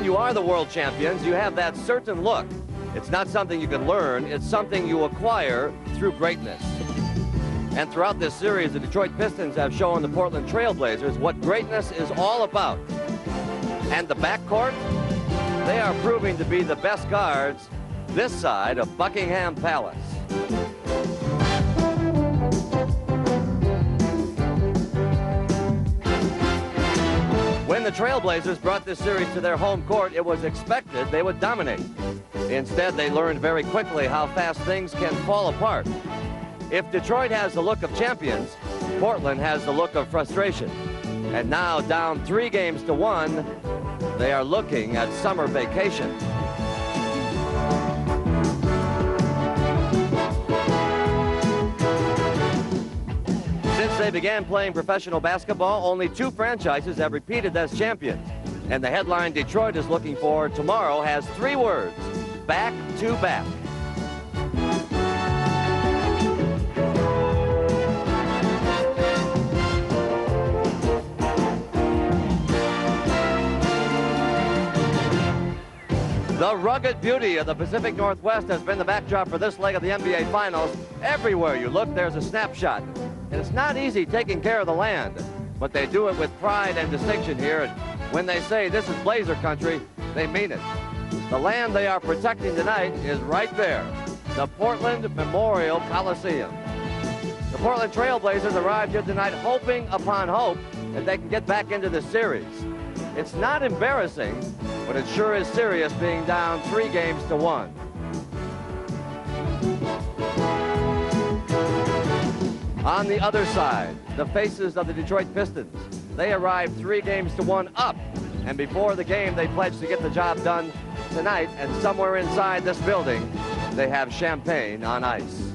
when you are the world champions, you have that certain look. It's not something you can learn, it's something you acquire through greatness. And throughout this series, the Detroit Pistons have shown the Portland Trail Blazers what greatness is all about. And the backcourt, they are proving to be the best guards this side of Buckingham Palace. When the Trailblazers brought this series to their home court, it was expected they would dominate. Instead, they learned very quickly how fast things can fall apart. If Detroit has the look of champions, Portland has the look of frustration. And now, down 3 games to 1, they are looking at summer vacation. Since they began playing professional basketball, only 2 franchises have repeated as champions. And the headline Detroit is looking for tomorrow has 3 words: back to back. The rugged beauty of the Pacific Northwest has been the backdrop for this leg of the NBA Finals. Everywhere you look, there's a snapshot. And it's not easy taking care of the land, but they do it with pride and distinction here. And when they say this is Blazer country, they mean it. The land they are protecting tonight is right there, the Portland Memorial Coliseum. The Portland Trail Blazers arrived here tonight hoping upon hope that they can get back into the series. It's not embarrassing, but it sure is serious being down 3 games to 1. On the other side, the faces of the Detroit Pistons. They arrived 3 games to 1 up, and before the game they pledged to get the job done tonight, and somewhere inside this building they have champagne on ice.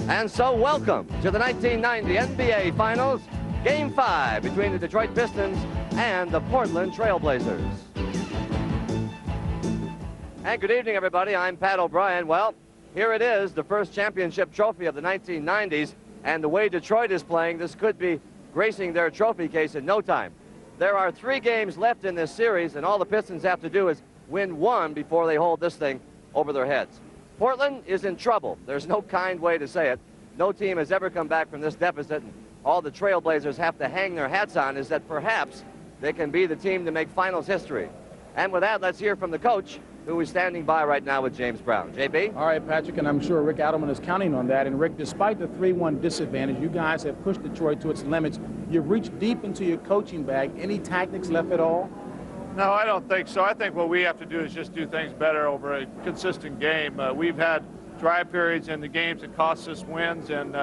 And so welcome to the 1990 NBA Finals, Game 5 between the Detroit Pistons and the Portland Trail Blazers. And good evening, everybody. I'm Pat O'Brien. Well, here it is, the first championship trophy of the 1990s, and the way Detroit is playing, this could be gracing their trophy case in no time. There are 3 games left in this series, and all the Pistons have to do is win 1 before they hold this thing over their heads. Portland is in trouble. There's no kind way to say it. No team has ever come back from this deficit, and all the Trailblazers have to hang their hats on is that perhaps they can be the team to make finals history. And with that, let's hear from the coach, who is standing by right now with James Brown. JB? All right, Patrick, and I'm sure Rick Adelman is counting on that. And Rick, despite the 3-1 disadvantage, you guys have pushed Detroit to its limits. You've reached deep into your coaching bag. Any tactics left at all? No, I don't think so. I think what we have to do is just do things better over a consistent game. We've had dry periods in the games that cost us wins, and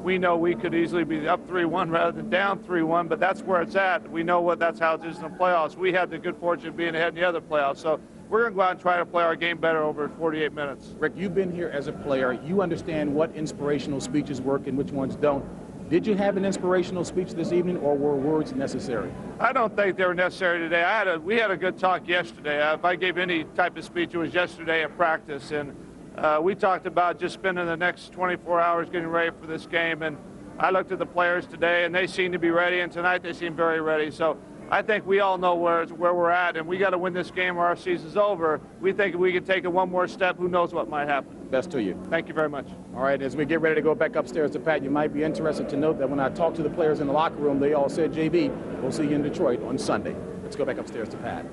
we know we could easily be up 3-1 rather than down 3-1, but that's where it's at. We know that's how it is in the playoffs. We had the good fortune of being ahead in the other playoffs, so we're going to go out and try to play our game better over 48 minutes. Rick, you've been here as a player. You understand what inspirational speeches work and which ones don't. Did you have an inspirational speech this evening, or were words necessary? I don't think they were necessary today. We had a good talk yesterday. If I gave any type of speech, it was yesterday at practice, and we talked about just spending the next 24 hours getting ready for this game, and I looked at the players today, and they seem to be ready, and tonight they seem very ready. So I think we all know where we're at, and we got to win this game or our season's over. We think if we can take it one more step, who knows what might happen. Best to you. Thank you very much. All right, as we get ready to go back upstairs to Pat, you might be interested to note that when I talked to the players in the locker room, they all said, JB, we'll see you in Detroit on Sunday. Let's go back upstairs to Pat.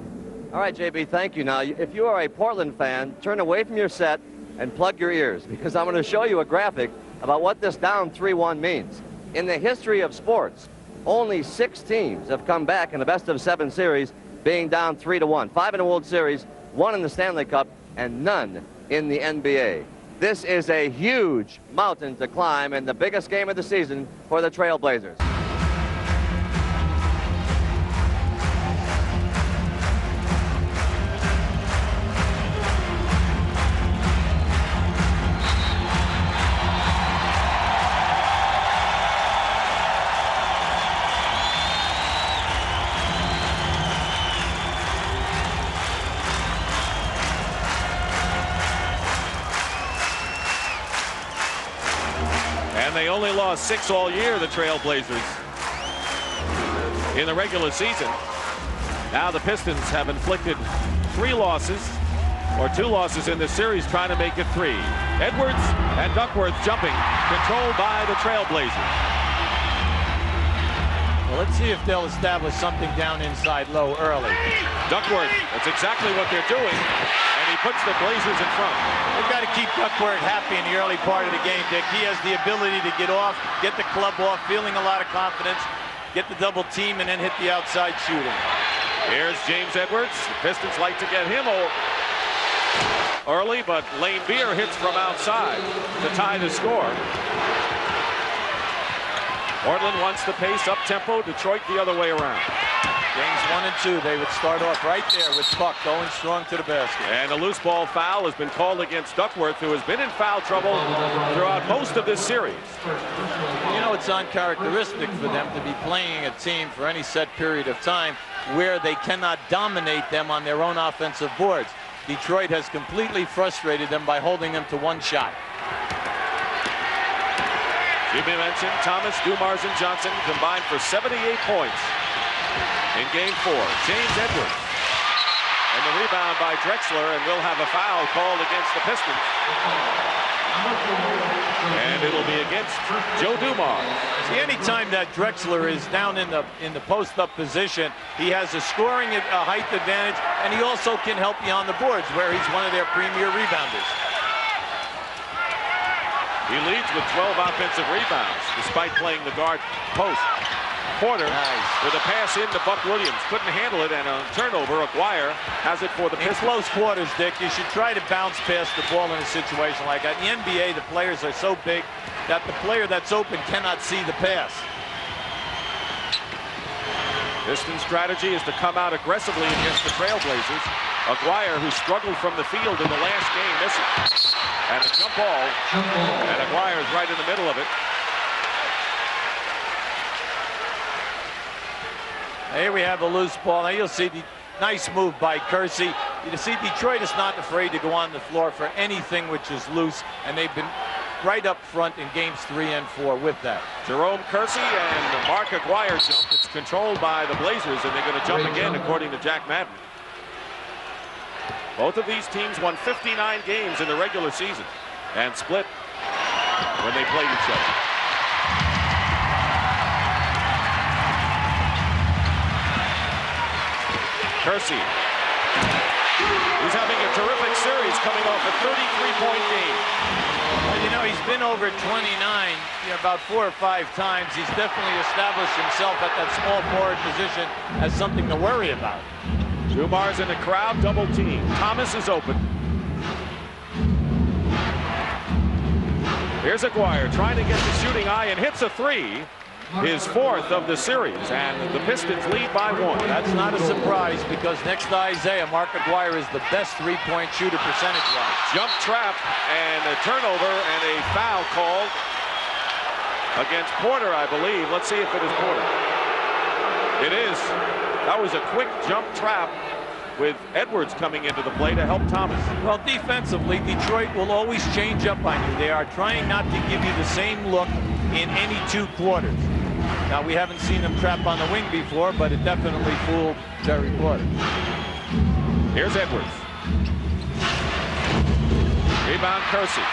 All right, JB, thank you. Now, if you are a Portland fan, turn away from your set and plug your ears, because I'm going to show you a graphic about what this down 3-1 means. In the history of sports, only 6 teams have come back in a best-of-7 series being down 3-1. 5 in the World Series, 1 in the Stanley Cup, and none in the NBA. This is a huge mountain to climb and the biggest game of the season for the Trailblazers. And they only lost 6 all year, the Trailblazers, in the regular season. Now the Pistons have inflicted 3 losses, or 2 losses in this series, trying to make it 3. Edwards and Duckworth jumping, controlled by the Trailblazers. Well, let's see if they'll establish something down inside low early. Duckworth, that's exactly what they're doing, and he puts the Blazers in front. They've got to keep Duckworth happy in the early part of the game, Dick. He has the ability to get off, get the club off, feeling a lot of confidence, get the double team, and then hit the outside shooting. Here's James Edwards. The Pistons like to get him early, but Lane Beer hits from outside to tie the score. Portland wants the pace up-tempo, Detroit the other way around. Games 1 and 2, they would start off right there with Puck going strong to the basket. And a loose ball foul has been called against Duckworth, who has been in foul trouble throughout most of this series. You know, it's uncharacteristic for them to be playing a team for any set period of time where they cannot dominate them on their own offensive boards. Detroit has completely frustrated them by holding them to 1 shot. Jimmy mentioned Thomas, Dumars, and Johnson combined for 78 points in Game 4. James Edwards. And the rebound by Drexler, and we'll have a foul called against the Pistons. And it'll be against Joe Dumars. See, anytime that Drexler is down in the post-up position, he has a scoring height advantage, and he also can help you on the boards, where he's one of their premier rebounders. He leads with 12 offensive rebounds, despite playing the guard post. Porter with a pass into Buck Williams. Couldn't handle it, and a turnover. Aguirre has it for the Pistons. In close quarters, Dick, you should try to bounce past the ball in a situation like that. In the NBA, the players are so big that the player that's open cannot see the pass. Pistons' strategy is to come out aggressively against the Trailblazers. Aguirre, who struggled from the field in the last game, misses. And a jump ball, and Aguirre is right in the middle of it. Here we have a loose ball. Now you'll see the nice move by Kersey. You see, Detroit is not afraid to go on the floor for anything which is loose, and they've been right up front in games 3 and 4 with that. Jerome Kersey and Mark Aguirre jump. It's controlled by the Blazers, and they're going to jump again, according to Jack Madden. Both of these teams won 59 games in the regular season and split when they played each other. Kersey, who's having a terrific series, coming off a 33-point game. Well, you know, he's been over 29 about 4 or 5 times. He's definitely established himself at that small forward position as something to worry about. Dumars in the crowd, double team. Thomas is open. Here's Aguirre trying to get the shooting eye and hits a 3. His 4th of the series, and the Pistons lead by 1. That's not a surprise, because next to Isaiah, Mark Aguirre is the best 3-point shooter percentage-wise. Jump trap and a turnover and a foul called against Porter, I believe. Let's see if it is Porter. It is. That was a quick jump trap with Edwards coming into the play to help Thomas. Well, defensively, Detroit will always change up on you. They are trying not to give you the same look in any 2 quarters. Now, we haven't seen them trap on the wing before, but it definitely fooled Terry Porter. Here's Edwards. Rebound Kersey.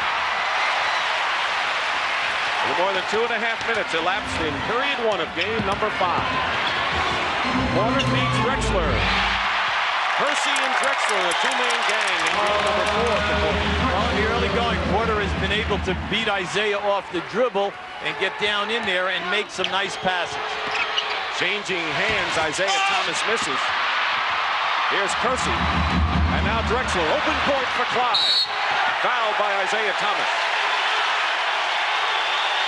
A little more than 2.5 minutes elapsed in period 1 of game number 5. Porter beats Drexler. Kersey and Drexler, a 2-man gang in game number 4 for Porter. Well, in the early going, Porter has been able to beat Isaiah off the dribble and get down in there and make some nice passes. Changing hands, Isaiah Thomas misses. Here's Kersey. And now Drexler, open court for Clyde. Fouled by Isaiah Thomas.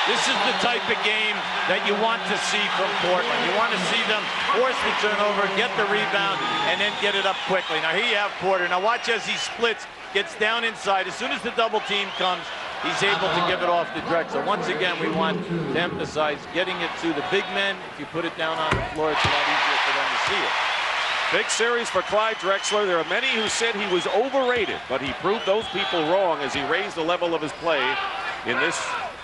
This is the type of game that you want to see from Portland. You want to see them force the turnover, get the rebound, and then get it up quickly. Now, here you have Porter. Now, watch as he splits, gets down inside. As soon as the double team comes, he's able to give it off to Drexler. Once again, we want to emphasize getting it to the big men. If you put it down on the floor, it's a lot easier for them to see it. Big series for Clyde Drexler. There are many who said he was overrated, but he proved those people wrong as he raised the level of his play in this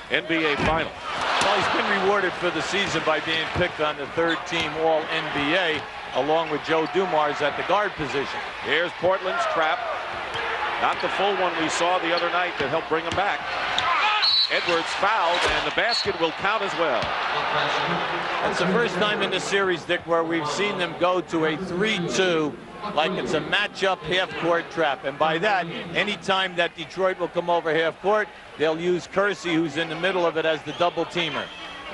NBA Finals. Well, he's been rewarded for the season by being picked on the 3rd-team All-NBA. along with Joe Dumars at the guard position. Here's Portland's trap. Not the full one we saw the other night that helped bring him back. Edwards fouled, and the basket will count as well. That's the first time in the series, Dick, where we've seen them go to a 3-2 like it's a matchup half-court trap. And by that, any time that Detroit will come over half-court, they'll use Kersey, who's in the middle of it, as the double-teamer.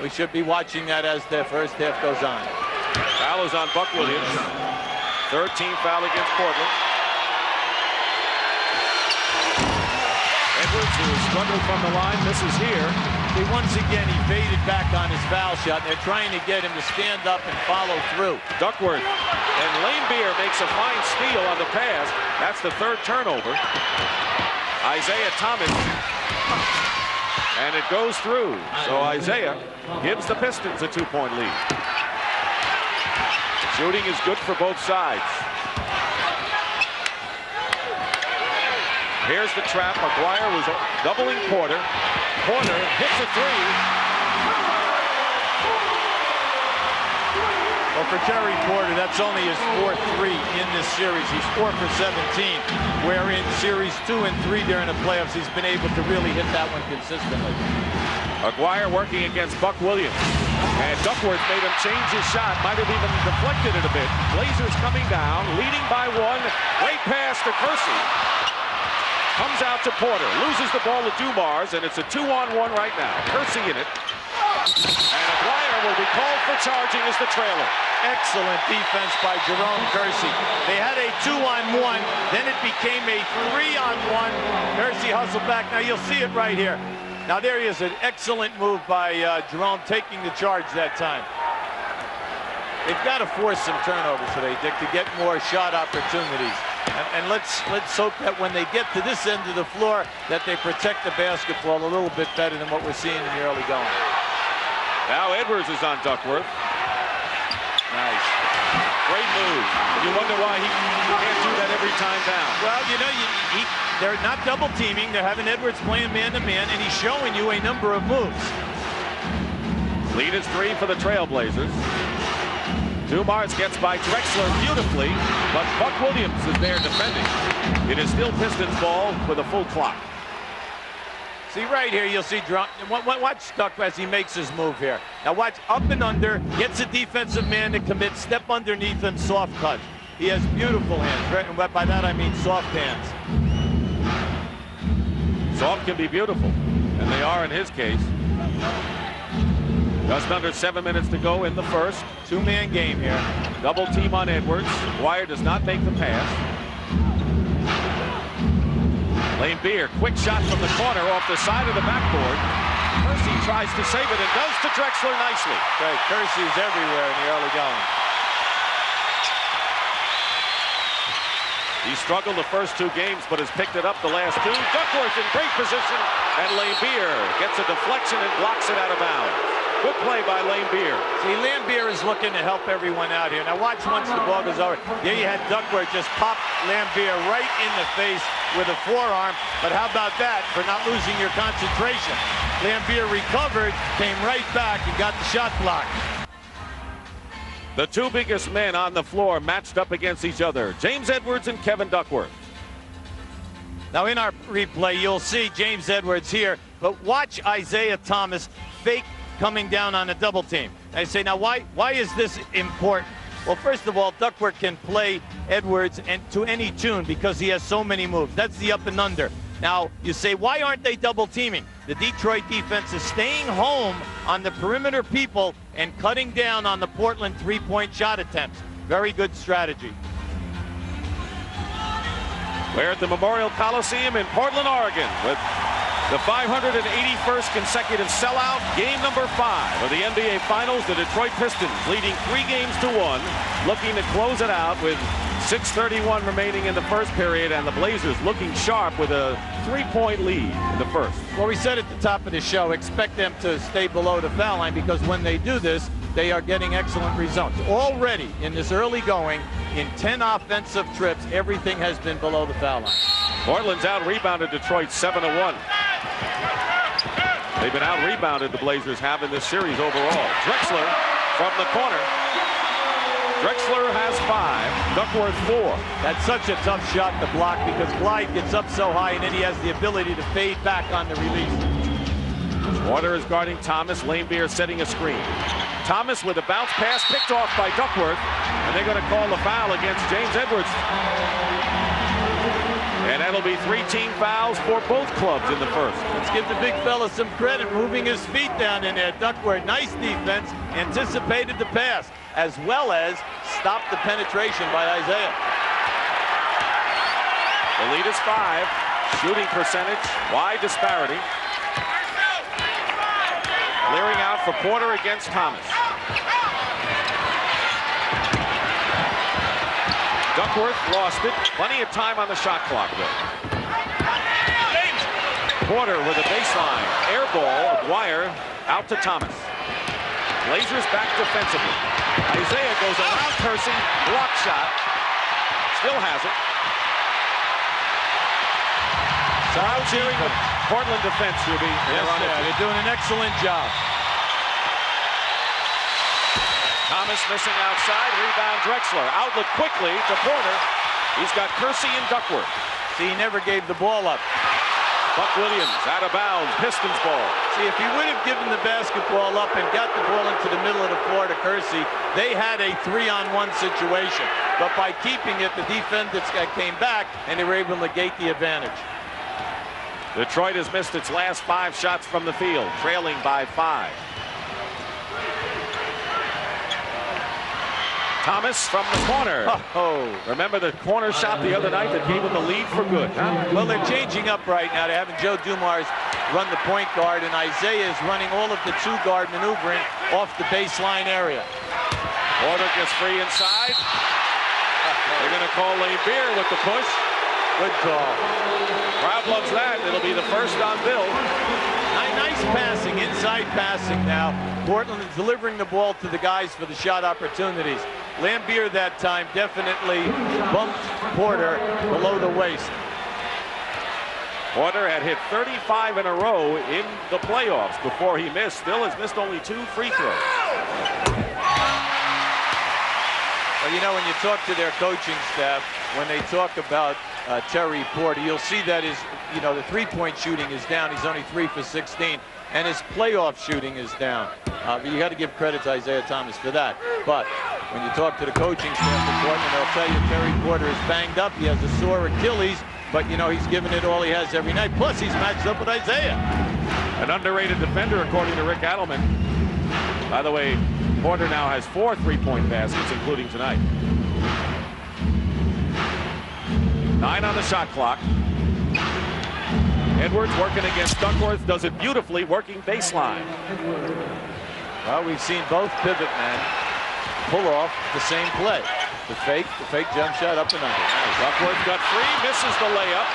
We should be watching that as the first half goes on. Foul is on Buck Williams. Third team foul against Portland. Edwards, who has struggled from the line, misses here. Once again, he faded back on his foul shot. They're trying to get him to stand up and follow through. Duckworth, and Lane Beer makes a fine steal on the pass. That's the third turnover. Isaiah Thomas, and it goes through. So Isaiah gives the Pistons a 2-point lead. Shooting is good for both sides. Here's the trap. McGuire was doubling Porter. Porter hits a three. Well, for Jerry Porter, that's only his fourth three in this series. He's 4 for 17, where in series 2 and 3 during the playoffs, he's been able to really hit that one consistently. McGuire working against Buck Williams. And Duckworth made him change his shot. Might have even deflected it a bit. Blazers coming down, leading by 1. Great pass to Kersey. Comes out to Porter, loses the ball to Dumars, and it's a 2-on-1 right now. Kersey in it. And McGuire will be called for charging as the trailer. Excellent defense by Jerome Kersey. They had a 2-on-1, then it became a 3-on-1. Kersey hustled back. Now you'll see it right here. Now there he is, an excellent move by Jerome, taking the charge that time. They've got to force some turnovers today, Dick, to get more shot opportunities. And let's hope that when they get to this end of the floor that they protect the basketball a little bit better than what we're seeing in the early going. Now Edwards is on Duckworth. Nice. Great move. You wonder why he can't do that every time down. Well, you know, they're not double teaming. They're having Edwards playing man-to-man, and he's showing you a number of moves. Lead is 3 for the Trailblazers. Dumars gets by Drexler beautifully, but Buck Williams is there defending. It is still Pistons ball with a full clock. See right here, you'll see watch Duck as he makes his move here. Now watch up and under, gets a defensive man to commit, step underneath and soft cut. He has beautiful hands, right? And by that I mean soft hands. Soft can be beautiful, and they are in his case. Just under 7 minutes to go in the first. Two-man game here. Double team on Edwards. McGuire does not make the pass. Lane Beer, quick shot from the corner off the side of the backboard. Kersey tries to save it and does to Drexler nicely. Right, Kersey's everywhere in the early going. He struggled the first 2 games, but has picked it up the last 2. Duckworth in great position, and Lane Beer gets a deflection and blocks it out of bounds. Good play by Lane Beer. See, Lane Beer is looking to help everyone out here. Now watch once the ball goes over. There you had Duckworth just pop Lane Beer right in the face with a forearm. But how about that for not losing your concentration? Lane Beer recovered, came right back, and got the shot blocked. The 2 biggest men on the floor matched up against each other. James Edwards and Kevin Duckworth. Now in our replay, you'll see James Edwards here. But watch Isaiah Thomas fake coming down on a double team. I say, now why is this important? Well, first of all, Duckworth can play Edwards and to any tune because he has so many moves. That's the up and under. Now, you say, why aren't they double teaming? The Detroit defense is staying home on the perimeter people and cutting down on the Portland three-point shot attempts. Very good strategy. We're at the Memorial Coliseum in Portland, Oregon with the 581st consecutive sellout, game number 5 of the NBA Finals. The Detroit Pistons leading 3-1, looking to close it out with 6:31 remaining in the first period, and the Blazers looking sharp with a 3-point lead in the first. Well, we said at the top of the show, expect them to stay below the foul line because when they do this, they are getting excellent results. Already in this early going, in 10 offensive trips, everything has been below the foul line. Portland's out-rebounded Detroit 7-1. They've been out-rebounded, the Blazers have, in this series overall. Drexler from the corner. 2 2 Drexler has 5, Duckworth 4. That's such a tough shot to block because Clyde gets up so high and then he has the ability to fade back on the release. Porter is guarding Thomas. Laimbeer setting a screen. Thomas with a bounce pass picked off by Duckworth, and they're going to call the foul against James Edwards. And that'll be 3 team fouls for both clubs in the first. Let's give the big fella some credit, moving his feet down in there. Duckworth, nice defense, anticipated the pass, as well as stopped the penetration by Isaiah. The lead is 5. Shooting percentage, wide disparity. Clearing out for Porter against Thomas. Duckworth lost it. Plenty of time on the shot clock, though. Porter with a baseline. Air ball. Aguirre out to Thomas. Blazers back defensively. Isaiah goes around Kersey. Block shot. Still has it. Crowd cheering the Portland defense, Ruby. Yes, they're doing an excellent job. Thomas missing outside. Rebound Drexler. Outlet quickly to Porter. He's got Kersey and Duckworth. See, he never gave the ball up. Buck Williams out of bounds. Pistons ball. See, if he would have given the basketball up and got the ball into the middle of the floor to Kersey, they had a 3-on-1 situation. But by keeping it, the defenders came back and they were able to negate the advantage. Detroit has missed its last 5 shots from the field, trailing by 5. Thomas from the corner. Oh, remember the corner shot the other night that gave them the lead for good, huh? Well, they're changing up right now. They're having Joe Dumars run the point guard, and Isaiah is running all of the 2-guard maneuvering off the baseline area. Porter gets free inside. They're going to call Laimbeer with the push. Good call. Crowd loves that. It'll be the first on Bill. Nice passing, inside passing now. Portland is delivering the ball to the guys for the shot opportunities. Laimbeer that time definitely bumped Porter below the waist. Porter had hit 35 in a row in the playoffs before he missed. Still has missed only 2 free throws. Well, you know, when you talk to their coaching staff, when they talk about Terry Porter, you'll see that the 3-point shooting is down. He's only 3 for 16, and his playoff shooting is down. But you got to give credit to Isaiah Thomas for that. But when you talk to the coaching staff at Portland, they'll tell you Terry Porter is banged up. He has a sore Achilles, but you know he's giving it all he has every night. Plus, he's matched up with Isaiah. An underrated defender, according to Rick Adelman. By the way, Porter now has 4 3-point baskets, including tonight. 9 on the shot clock. Edwards working against Duckworth, does it beautifully, working baseline. Well, we've seen both pivot men pull off the same play. The fake jump shot up and under. Duckworth got free, misses the layup.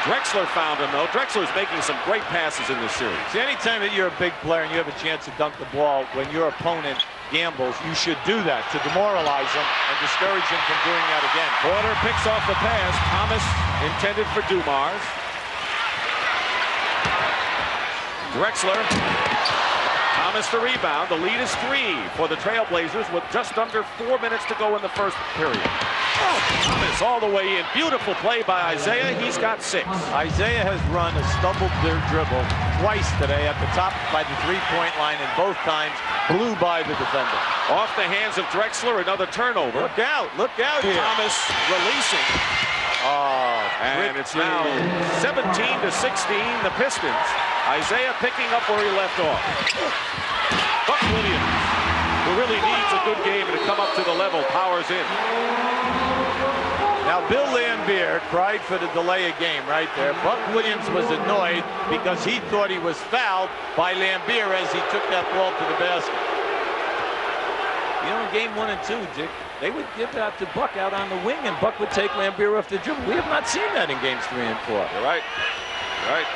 Drexler found him, though. Drexler's making some great passes in this series. See, anytime that you're a big player and you have a chance to dunk the ball when your opponent gambles, you should do that to demoralize him and discourage him from doing that again. Porter picks off the pass. Thomas intended for Dumars. Drexler. Thomas the rebound. The lead is 3 for the Trailblazers with just under 4 minutes to go in the first period. Thomas all the way in. Beautiful play by Isaiah. He's got 6. Isaiah has run a stumbled dribble twice today at the top by the 3-point line, and both times blew by the defender. Off the hands of Drexler, another turnover. Look out here. Thomas releasing. Oh, and it's now 17-16, the Pistons. Isaiah picking up where he left off. Buck Williams, who really needs a good game to come up to the level, powers in. Now, Bill Laimbeer cried for the delay of game right there. Buck Williams was annoyed because he thought he was fouled by Laimbeer as he took that ball to the basket. You know, in game 1 and 2, Dick, they would give that to Buck out on the wing, and Buck would take Laimbeer off the dribble. We have not seen that in games 3 and 4. You're right. You're right.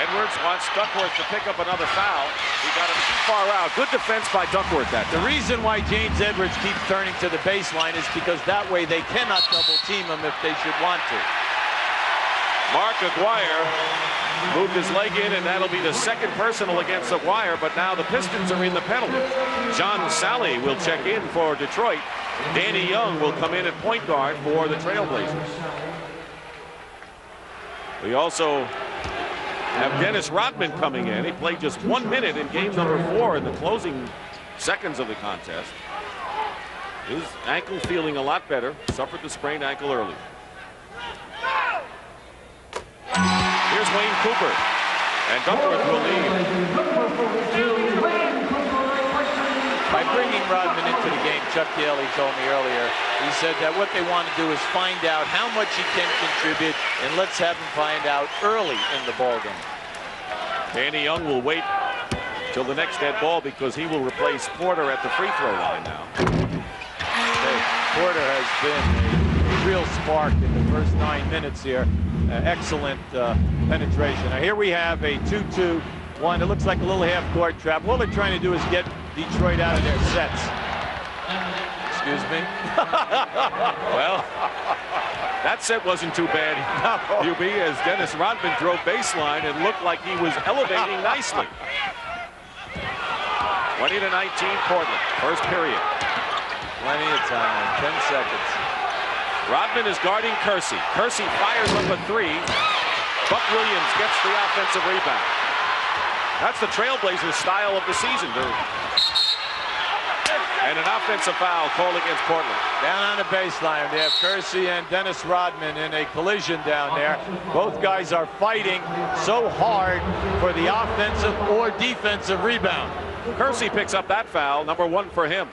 Edwards wants Duckworth to pick up another foul. He got him too far out. Good defense by Duckworth that time. The reason why James Edwards keeps turning to the baseline is because that way they cannot double team him if they should want to. Mark Aguirre moved his leg in, and that'll be the second personal against Aguirre, but now the Pistons are in the penalty. John Sally will check in for Detroit. Danny Young will come in at point guard for the Trailblazers. We also have Dennis Rodman coming in. He played just 1 minute in game number 4 in the closing seconds of the contest. His ankle feeling a lot better. Suffered the sprained ankle early. Here's Wayne Cooper, and Duckworth will lead. By bringing Rodman into the game, Chuck Daly told me earlier, he said that what they want to do is find out how much he can contribute, and let's have him find out early in the ballgame. Danny Young will wait till the next dead ball because he will replace Porter at the free throw line now. Porter has been a real spark in the first 9 minutes here. Excellent penetration. Now here we have a 2-2-1. It looks like a little half-court trap. All they're trying to do is get Detroit out of their sets. Excuse me? Well, that set wasn't too bad, UB, as Dennis Rodman drove baseline and looked like he was elevating nicely. 20-19 Portland, first period. Plenty of time, 10 seconds. Rodman is guarding Kersey. Kersey fires up a 3. Buck Williams gets the offensive rebound. That's the Trailblazers' style of the season. And an offensive foul called against Portland. Down on the baseline, they have Kersey and Dennis Rodman in a collision down there. Both guys are fighting so hard for the offensive or defensive rebound. Kersey picks up that foul, number 1 for him.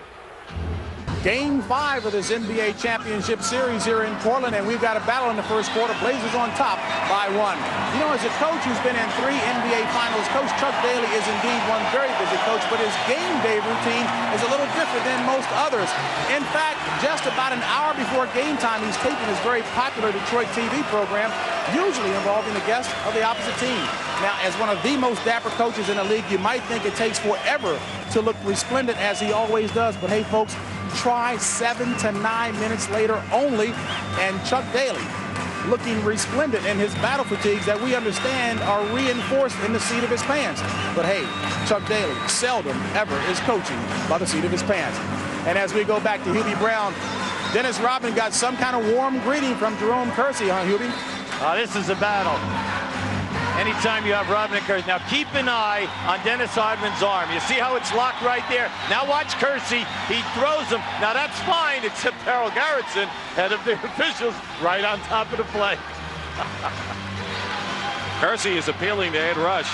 Game 5 of this NBA championship series here in Portland, and we've got a battle in the first quarter. Blazers on top by 1. You know, as a coach who's been in 3 NBA finals, Coach Chuck Daly is indeed one very busy coach, but his game day routine is a little different than most others. In fact, just about an hour before game time, he's taping his very popular Detroit TV program, usually involving the guests of the opposite team. Now, as one of the most dapper coaches in the league, you might think it takes forever to look resplendent as he always does, but hey, folks, try 7 to 9 minutes later only, and Chuck Daly looking resplendent in his battle fatigues that we understand are reinforced in the seat of his pants. But hey, Chuck Daly seldom ever is coaching by the seat of his pants. And as we go back to Hubie Brown, Dennis Rodman got some kind of warm greeting from Jerome Kersey, huh, Hubie? This is a battle. Anytime you have Rodman and Kersey. Now keep an eye on Dennis Rodman's arm. You see how it's locked right there? Now watch Kersey. He throws him. Now that's fine, except Harold Garrettson, head of the officials, right on top of the play. Kersey is appealing to Ed Rush.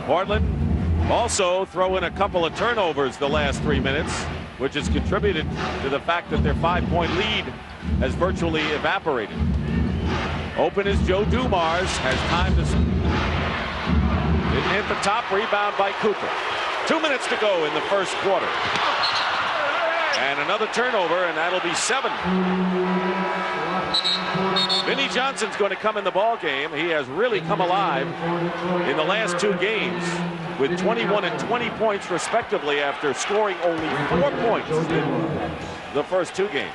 Portland also throwing a couple of turnovers the last 3 minutes, which has contributed to the fact that their 5-point lead has virtually evaporated. Open is Joe Dumars, has time to hit the top, rebound by Cooper. 2 minutes to go in the first quarter. And another turnover, and that'll be 7. Vinnie Johnson's going to come in the ball game. He has really come alive in the last 2 games with 21 and 20 points respectively after scoring only 4 points in the first 2 games.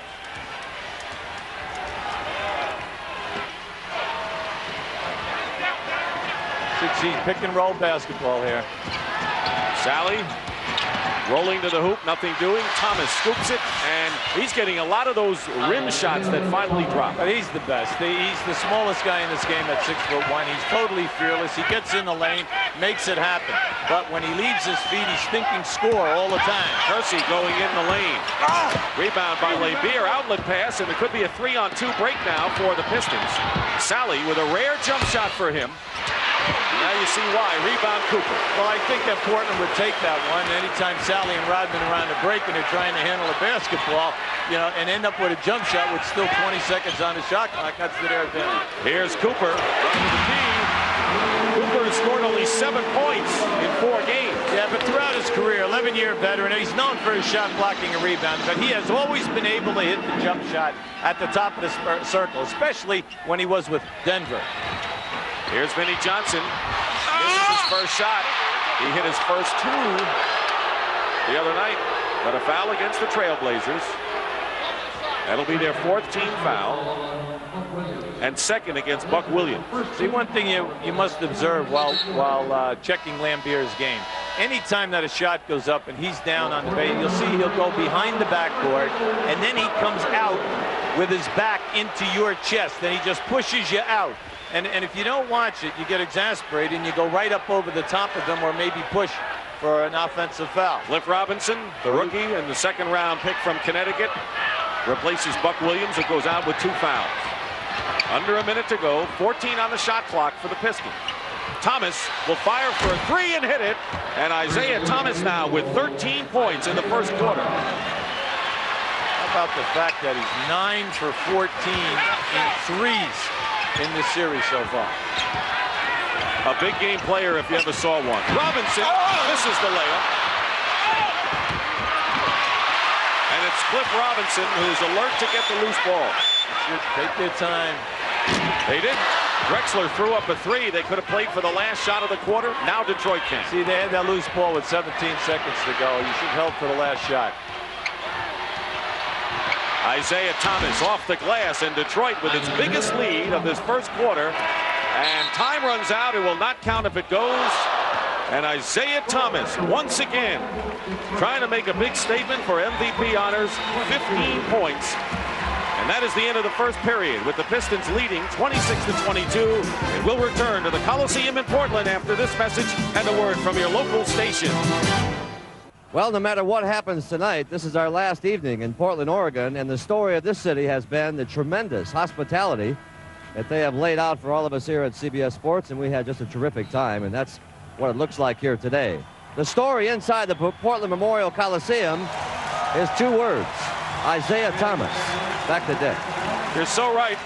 Pick and roll basketball here. Sally rolling to the hoop, nothing doing. Thomas scoops it, and he's getting a lot of those rim shots that finally drop. But he's the best. He's the smallest guy in this game at 6'1". He's totally fearless. He gets in the lane, makes it happen. But when he leaves his feet, he's thinking score all the time. Kersey going in the lane. Rebound by Laimbeer, outlet pass, and it could be a 3-on-2 break now for the Pistons. Sally with a rare jump shot for him. Now you see why. Rebound Cooper. Well, I think that Portland would take that one. Anytime Sally and Rodman are on the break and they're trying to handle a basketball, you know, and end up with a jump shot with still 20 seconds on the shot clock, that's to their advantage. Here's Cooper. Right to the key. Cooper has scored only 7 points in 4 games. Yeah, but throughout his career, 11-year veteran, he's known for his shot blocking and rebounding, but he has always been able to hit the jump shot at the top of the circle, especially when he was with Denver. Here's Vinnie Johnson. This is his first shot. He hit his first 2 the other night, but a foul against the Trailblazers. That'll be their 4th team foul, and 2nd against Buck Williams. See, one thing you must observe while checking Lambier's game. Anytime that a shot goes up and he's down on the base, you'll see he'll go behind the backboard, and then he comes out with his back into your chest, and he just pushes you out. And if you don't watch it, you get exasperated, and you go right up over the top of him or maybe push for an offensive foul. Cliff Robinson, the rookie and the 2nd-round pick from Connecticut, replaces Buck Williams, who goes out with 2 fouls. Under a minute to go, 14 on the shot clock for the Pistons. Thomas will fire for a 3 and hit it, and Isaiah Thomas now with 13 points in the first quarter. How about the fact that he's 9 for 14 in threes in this series so far? A big game player if you ever saw one. Robinson misses the layup. And it's Cliff Robinson who's alert to get the loose ball. Should take their time. They did. Drexler threw up a 3. They could have played for the last shot of the quarter. Now Detroit can. See, they had that loose ball with 17 seconds to go. You should help for the last shot. Isaiah Thomas off the glass, and Detroit with its biggest lead of this first quarter. And time runs out. It will not count if it goes. And Isaiah Thomas, once again, trying to make a big statement for MVP honors. 15 points. And that is the end of the first period, with the Pistons leading 26-22. And we'll return to the Coliseum in Portland after this message and a word from your local station. Well, no matter what happens tonight, this is our last evening in Portland, Oregon, and the story of this city has been the tremendous hospitality that they have laid out for all of us here at CBS Sports, and we had just a terrific time, and that's what it looks like here today. The story inside the Portland Memorial Coliseum is 2 words: Isaiah Thomas. Back to Dick. You're so right,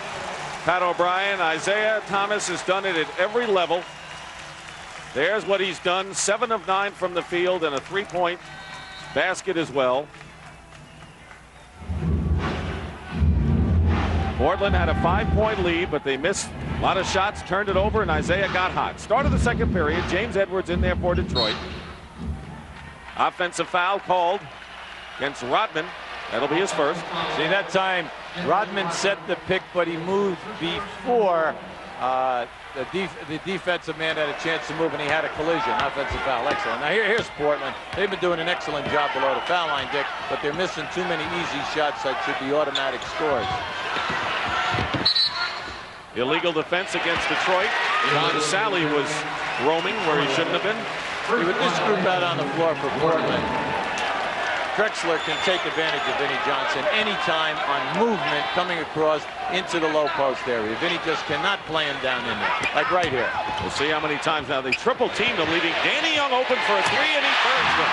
Pat O'Brien. Isaiah Thomas has done it at every level. There's what he's done: 7 of 9 from the field and a 3-point basket as well. Portland had a 5-point lead, but they missed a lot of shots, turned it over, and Isaiah got hot. Start of the second period. James Edwards in there for Detroit. Offensive foul called against Rodman. That'll be his first. See, that time Rodman set the pick, but he moved before the defensive man had a chance to move, and he had a collision. Offensive foul. Excellent. Now here's Portland. They've been doing an excellent job below the foul line, Dick, but they're missing too many easy shots that should be automatic scores. Illegal defense against Detroit. John Sally was roaming where he shouldn't have been. With this group out on the floor for Portland, Drexler can take advantage of Vinnie Johnson anytime on movement coming across into the low post area. Vinnie just cannot play him down in there, like right here. We'll see how many times now they triple team them, leaving Danny Young open for a 3, and he burns them.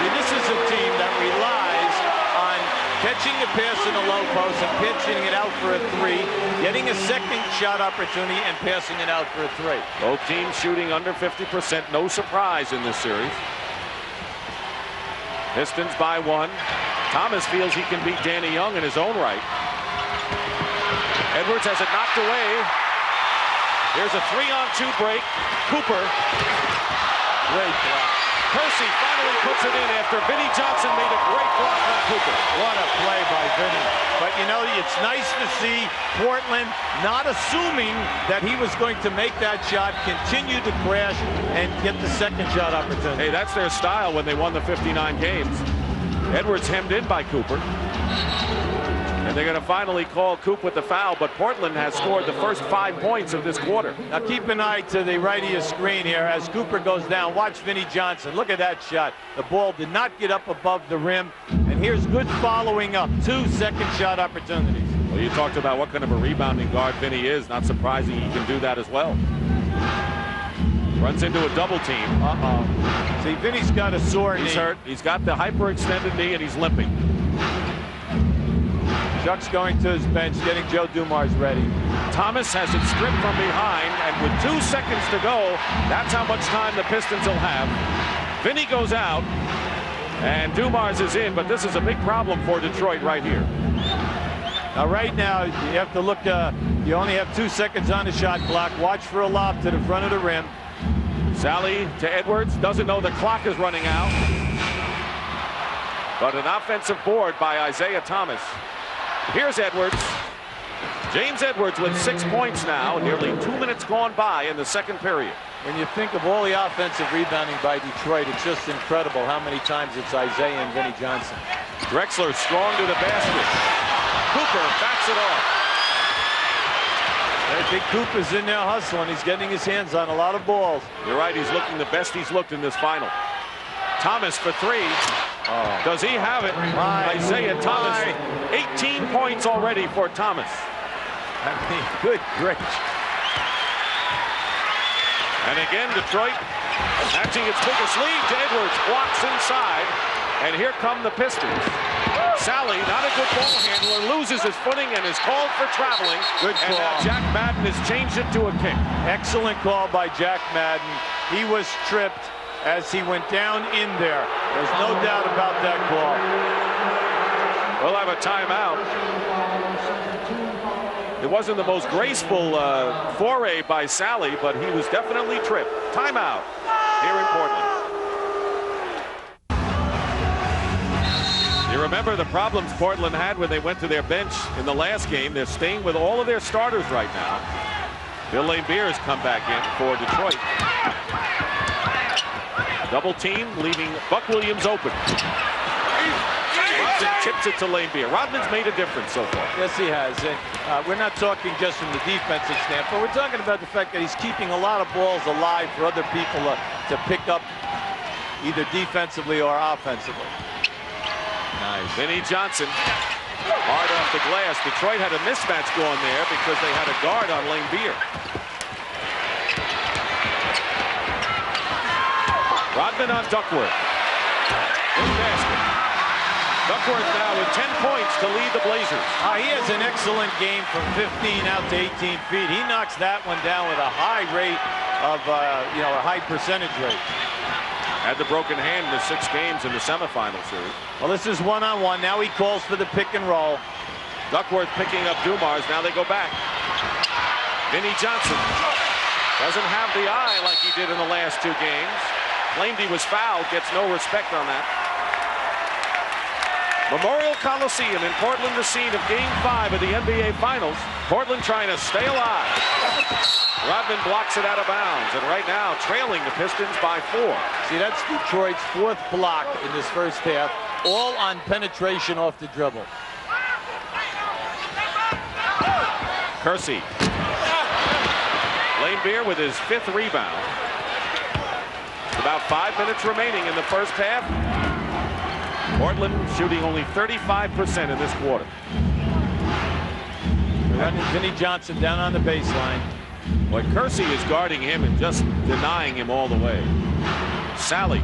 See, this is a team that relies on catching the pass in the low post and pitching it out for a 3, getting a second shot opportunity and passing it out for a 3. Both teams shooting under 50%. No surprise in this series. Pistons by 1. Thomas feels he can beat Danny Young in his own right. Edwards has it knocked away. Here's a 3-on-2 break. Cooper. Great block. Percy finally puts it in after Vinnie Johnson made a great block on Cooper. What a play by Vinnie. But, you know, it's nice to see Portland not assuming that he was going to make that shot, continue to crash, and get the second shot opportunity. Hey, that's their style when they won the 59 games. Edwards hemmed in by Cooper. And they're going to finally call Coop with the foul, but Portland has scored the first 5 points of this quarter. Now keep an eye to the right of your screen here as Cooper goes down. Watch Vinnie Johnson. Look at that shot. The ball did not get up above the rim. And here's good following up. 2 second shot opportunities. Well, you talked about what kind of a rebounding guard Vinnie is. Not surprising he can do that as well. Runs into a double team. Uh-oh. See, Vinnie's got a sore knee. He's hurt. He's got the hyperextended knee, and he's limping. Chuck's going to his bench, getting Joe Dumars ready. Thomas has it stripped from behind, and with 2 seconds to go, that's how much time the Pistons will have. Vinnie goes out, and Dumars is in, but this is a big problem for Detroit right here. Now, right now, you have to look, you only have 2 seconds on the shot clock. Watch for a lob to the front of the rim. Sally to Edwards, doesn't know the clock is running out. But an offensive board by Isaiah Thomas. Here's Edwards. James Edwards with 6 points now. Nearly 2 minutes gone by in the second period. When you think of all the offensive rebounding by Detroit, it's just incredible how many times it's Isaiah and Vinnie Johnson. Drexler strong to the basket. Cooper backs it off. I think Cooper's in there hustling. He's getting his hands on a lot of balls. You're right. He's looking the best he's looked in this final. Thomas for three. Oh. Does he have it? Isaiah Thomas. 18 points already for Thomas. I mean, good grief. And again, Detroit matching its biggest lead to Edwards. Blocks inside. And here come the Pistons. Sally, not a good ball handler, loses his footing and is called for traveling. Good call. And now Jack Madden has changed it to a kick. Excellent call by Jack Madden. He was tripped as he went down in there. There's no doubt about that call. We'll have a timeout. It wasn't the most graceful foray by Sally, but he was definitely tripped. Timeout here in Portland. You remember the problems Portland had when they went to their bench in the last game. They're staying with all of their starters right now. Bill Laimbeer has come back in for Detroit. Double team, leaving Buck Williams open. Robinson chips it to Laimbeer. Rodman's made a difference so far. Yes, he has. And we're not talking just from the defensive standpoint. We're talking about the fact that he's keeping a lot of balls alive for other people to pick up either defensively or offensively. Nice. Vinnie Johnson, hard off the glass. Detroit had a mismatch going there because they had a guard on Laimbeer. Rodman on Duckworth. Good basket. Duckworth now with 10 points to lead the Blazers. He has an excellent game from 15 out to 18 feet. He knocks that one down with a high rate of, a high percentage rate. Had the broken hand in the 6 games in the semifinal series. Well, this is one-on-one. Now he calls for the pick and roll. Duckworth picking up Dumars. Now they go back. Vinnie Johnson doesn't have the eye like he did in the last 2 games. Claimed he was fouled. Gets no respect on that. Memorial Coliseum in Portland, the scene of Game 5 of the NBA Finals. Portland trying to stay alive. Rodman blocks it out of bounds, and right now trailing the Pistons by 4. See, that's Detroit's 4th block in this first half, all on penetration off the dribble. Kersey. Laimbeer with his 5th rebound. About 5 minutes remaining in the first half. Portland shooting only 35% in this quarter. Running Vinnie Johnson down on the baseline. Boy, Kersey is guarding him and just denying him all the way. Sally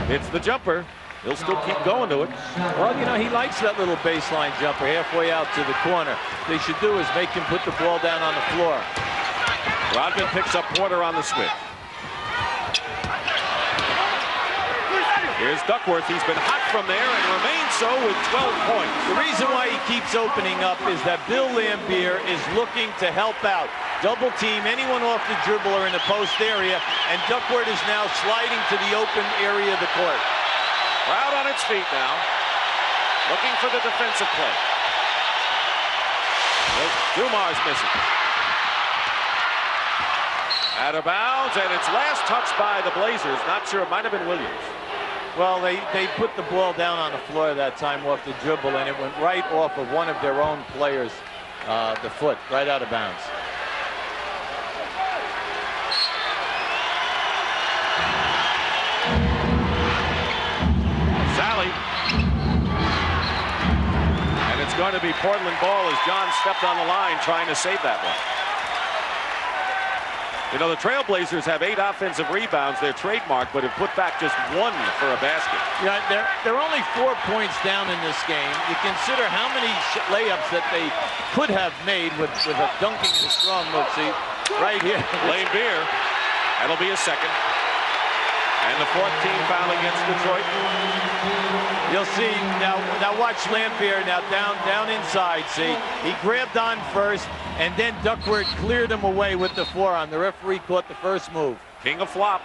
hits the jumper. He'll still keep going to it. Well, he likes that little baseline jumper halfway out to the corner. What they should do is make him put the ball down on the floor. Rodman picks up Porter on the switch. Here's Duckworth. He's been hot from there and remains so with 12 points. The reason why he keeps opening up is that Bill Laimbeer is looking to help out. Double team anyone off the dribble or in the post area, and Duckworth is now sliding to the open area of the court. Crowd on its feet now, looking for the defensive play. Dumars missing. Out of bounds, and it's last touched by the Blazers. Not sure, it might have been Williams. Well, they put the ball down on the floor that time off the dribble, and it went right off of one of their own players, the foot, right out of bounds. Sally. And it's going to be Portland ball as John stepped on the line trying to save that one. The Trailblazers have 8 offensive rebounds. They're trademarked, but have put back just 1 for a basket. Yeah, they're only 4 points down in this game. You consider how many layups that they could have made with a dunking and a strong move. See, right here. Laimbeer. That'll be a second. And the 4th team foul against Detroit. You'll see now watch Laimbeer now down inside. See, he grabbed on first, and then Duckworth cleared him away with the forearm. The referee caught the first move. King of flop.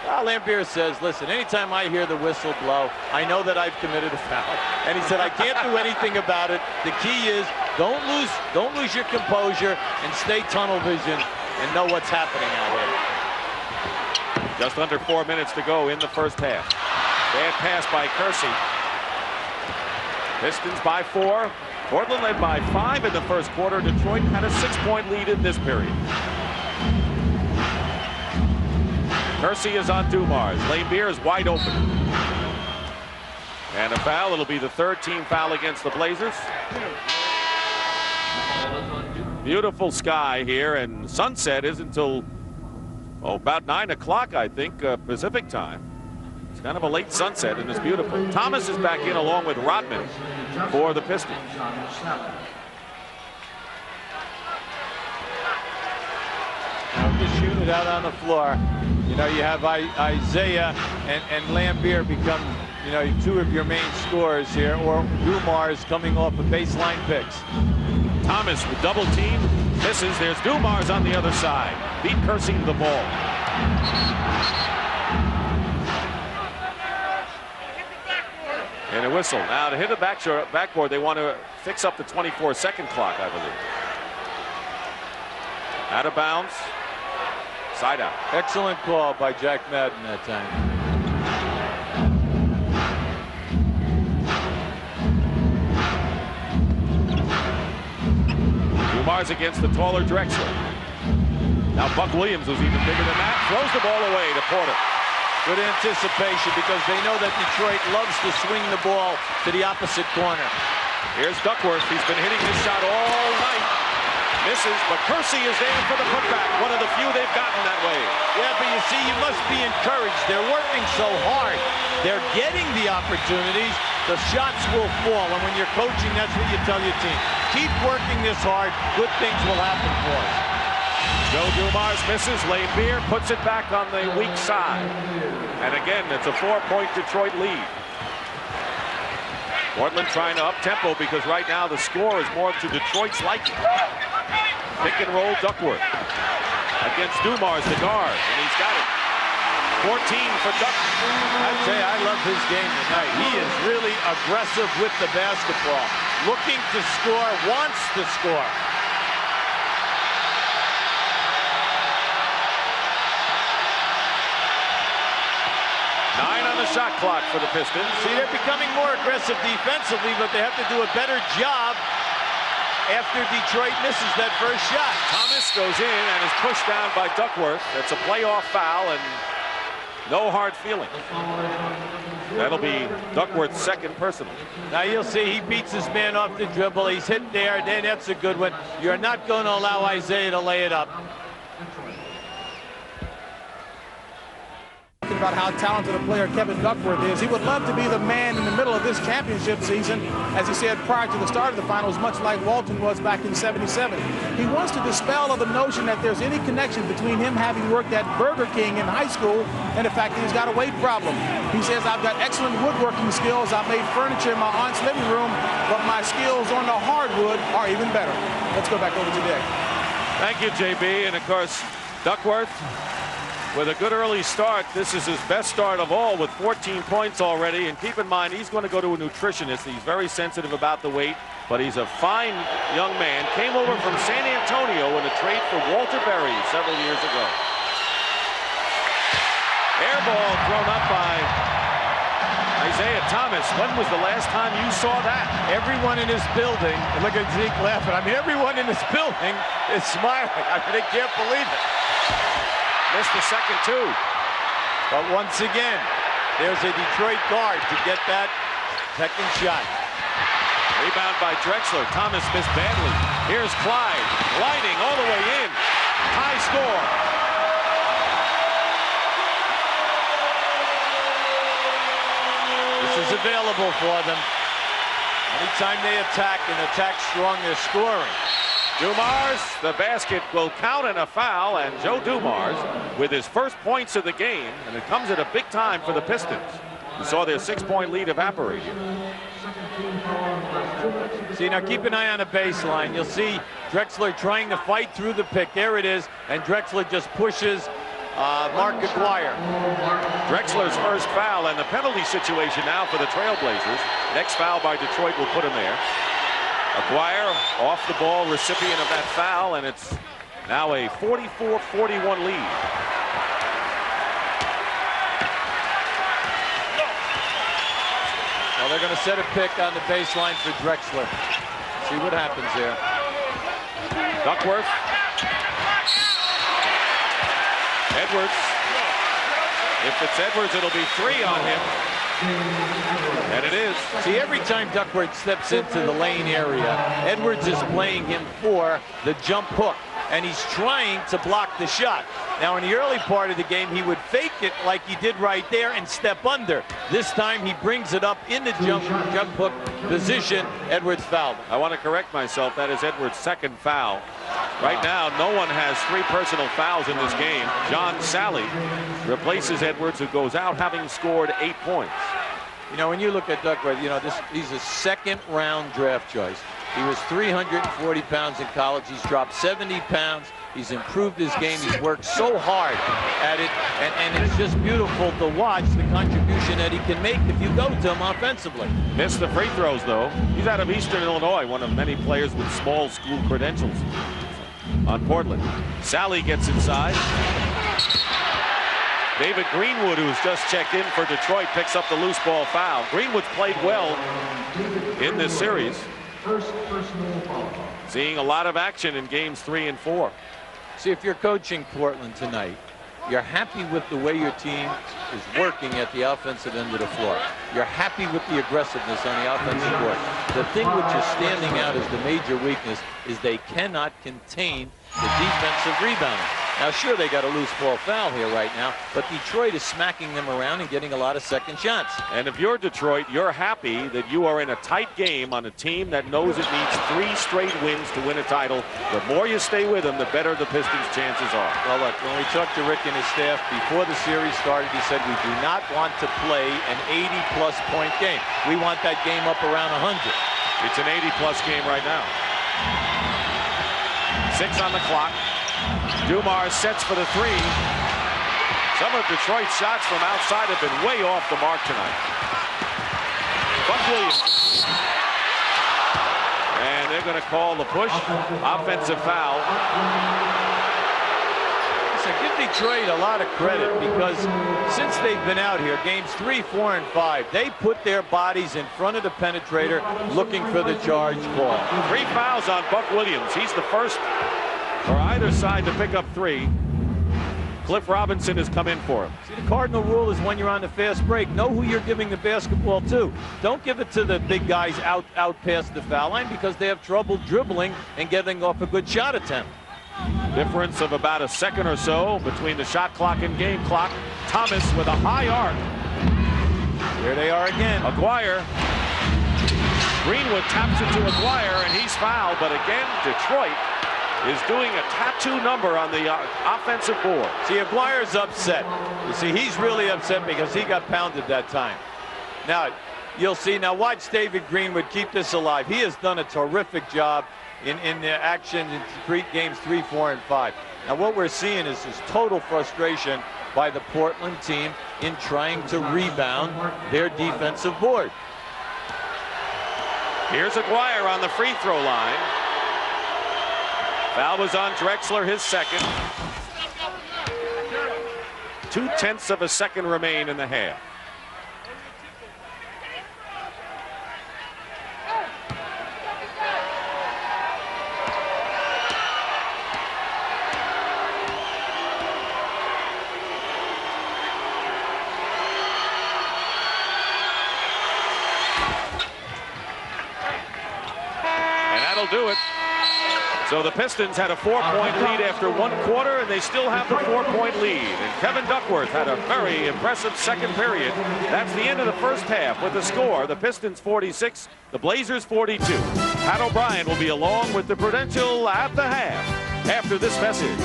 Lambier says, listen, anytime I hear the whistle blow, I know that I've committed a foul. And he said, I can't do anything about it. The key is don't lose your composure and stay tunnel vision and know what's happening out here. Just under 4 minutes to go in the first half. Bad pass by Kersey. Pistons by 4. Portland led by 5 in the first quarter. Detroit had a 6-point lead in this period. Kersey is on Dumars. Lambier is wide open. And a foul. It'll be the third team foul against the Blazers. Beautiful sky here, and sunset is until about 9 o'clock, I think, Pacific time. It's kind of a late sunset, and it's beautiful. Thomas is back in along with Rodman for the Pistons. Now just shoot it out on the floor. You know, you have Isaiah and Lambier become, you know, 2 of your main scorers here, or Dumars coming off of baseline picks. Thomas with double team, misses. There's Dumars on the other side. Beat Kersey to the ball. And a whistle. Now to hit the backboard, they want to fix up the 24-second clock, I believe. Out of bounds. Side out. Excellent call by Jack Madden that time. Dumars against the taller Drexler. Now Buck Williams was even bigger than that. Throws the ball away to Porter. Good anticipation because they know that Detroit loves to swing the ball to the opposite corner. Here's Duckworth. He's been hitting this shot all night. Misses, but Kersey is there for the putback. One of the few they've gotten that way. Yeah, but you see, you must be encouraged. They're working so hard. They're getting the opportunities. The shots will fall, and when you're coaching, that's what you tell your team. Keep working this hard. Good things will happen for us. Joe Dumars misses. Lambier puts it back on the weak side. And again, it's a 4-point Detroit lead. Portland trying to up-tempo because right now the score is more to Detroit's liking. Pick and roll Duckworth against Dumars, the guard, and he's got it. 14 for Duckworth. I'd say I love his game tonight. He is really aggressive with the basketball. Looking to score, wants to score. The shot clock for the Pistons. See, they're becoming more aggressive defensively, but they have to do a better job after Detroit misses that first shot. Thomas goes in and is pushed down by Duckworth. That's a playoff foul and no hard feeling. That'll be Duckworth's second personal. Now you'll see he beats his man off the dribble. He's hit there. Then that's a good one. You're not going to allow Isaiah to lay it up. About how talented a player Kevin Duckworth is. He would love to be the man in the middle of this championship season, as he said prior to the start of the finals, much like Walton was back in '77. He wants to dispel of the notion that there's any connection between him having worked at Burger King in high school and the fact that he's got a weight problem. He says, I've got excellent woodworking skills. I made furniture in my aunt's living room, but my skills on the hardwood are even better. Let's go back over to Dick. Thank you, JB. And of course, Duckworth, with a good early start. This is his best start of all with 14 points already. And keep in mind, he's going to go to a nutritionist. He's very sensitive about the weight, but he's a fine young man. Came over from San Antonio in a trade for Walter Berry several years ago. Air ball thrown up by Isaiah Thomas. When was the last time you saw that? Everyone in this building, look at Zeke laughing. I mean, everyone in this building is smiling. I mean, they can't believe it. Missed the second, too. But once again, there's a Detroit guard to get that second shot. Rebound by Drexler. Thomas missed badly. Here's Clyde, gliding all the way in. High score. This is available for them. Anytime they attack and attack strong, they're scoring. Dumars, the basket will count and a foul, and Joe Dumars with his first points of the game, and it comes at a big time for the Pistons. We saw their 6-point lead evaporate here. See, now keep an eye on the baseline. You'll see Drexler trying to fight through the pick. There it is, and Drexler just pushes Mark Aguirre. Drexler's first foul, and the penalty situation now for the Trailblazers. Next foul by Detroit will put him there. Aguirre off the ball, recipient of that foul, and it's now a 44-41 lead. Well, they're going to set a pick on the baseline for Drexler. See what happens there. Duckworth. Edwards. If it's Edwards, it'll be 3 on him. And it is. See, every time Duckworth steps into the lane area, Edwards is playing him for the jump hook, and he's trying to block the shot. Now, in the early part of the game, he would fake it like he did right there and step under. This time, he brings it up in the jump hook position. Edwards fouled. I want to correct myself. That is Edwards' second foul. Right now, no one has 3 personal fouls in this game. John Sally replaces Edwards, who goes out having scored 8 points. You know, when you look at Duckworth, you know, he's a second-round draft choice. He was 340 pounds in college. He's dropped 70 pounds. He's improved his game. He's worked so hard at it, and it's just beautiful to watch the contribution that he can make if you go to him offensively. Missed the free throws, though. He's out of Eastern Illinois, one of many players with small school credentials on Portland. Sally gets inside. David Greenwood, who's just checked in for Detroit, picks up the loose ball foul. Greenwood's played well in this series. Seeing a lot of action in games 3 and 4. See, if you're coaching Portland tonight, you're happy with the way your team is working at the offensive end of the floor. You're happy with the aggressiveness on the offensive board. The thing which is standing out as the major weakness is they cannot contain the defensive rebounding. Now, sure, they got a loose ball foul here right now, but Detroit is smacking them around and getting a lot of second shots. And if you're Detroit, you're happy that you are in a tight game on a team that knows it needs 3 straight wins to win a title. The more you stay with them, the better the Pistons' chances are. Well, look, when we talked to Rick and his staff before the series started, he said we do not want to play an 80-plus point game. We want that game up around 100. It's an 80-plus game right now. 6 on the clock. Dumars sets for the 3. Some of Detroit's shots from outside have been way off the mark tonight. Buck Williams. And they're going to call the push. Offensive foul. Listen, give Detroit a lot of credit because since they've been out here, games 3, 4, and 5, they put their bodies in front of the penetrator looking for the charge ball. 3 fouls on Buck Williams. He's the first for either side to pick up 3. Cliff Robinson has come in for him. See, the cardinal rule is when you're on the fast break, know who you're giving the basketball to. Don't give it to the big guys out past the foul line because they have trouble dribbling and getting off a good shot attempt. Difference of about a second or so between the shot clock and game clock. Thomas with a high arc. Here they are again. Aguirre. Greenwood taps it to Aguirre, and he's fouled. But again, Detroit is doing a tattoo number on the offensive board. See, Aguirre's upset. You see, he's really upset because he got pounded that time. Now, you'll see. Now, watch David Greenwood keep this alive. He has done a terrific job in the action in games 3, 4, and 5. Now, what we're seeing is this total frustration by the Portland team in trying to rebound their defensive board. Here's Aguirre on the free throw line. Foul was on Drexler, his second. 0.2 of a second remain in the half. And that'll do it. So the Pistons had a 4-point lead after 1 quarter, and they still have the 4-point lead. And Kevin Duckworth had a very impressive second period. That's the end of the first half with the score. The Pistons 46, the Blazers 42. Pat O'Brien will be along with the Prudential at the half after this message.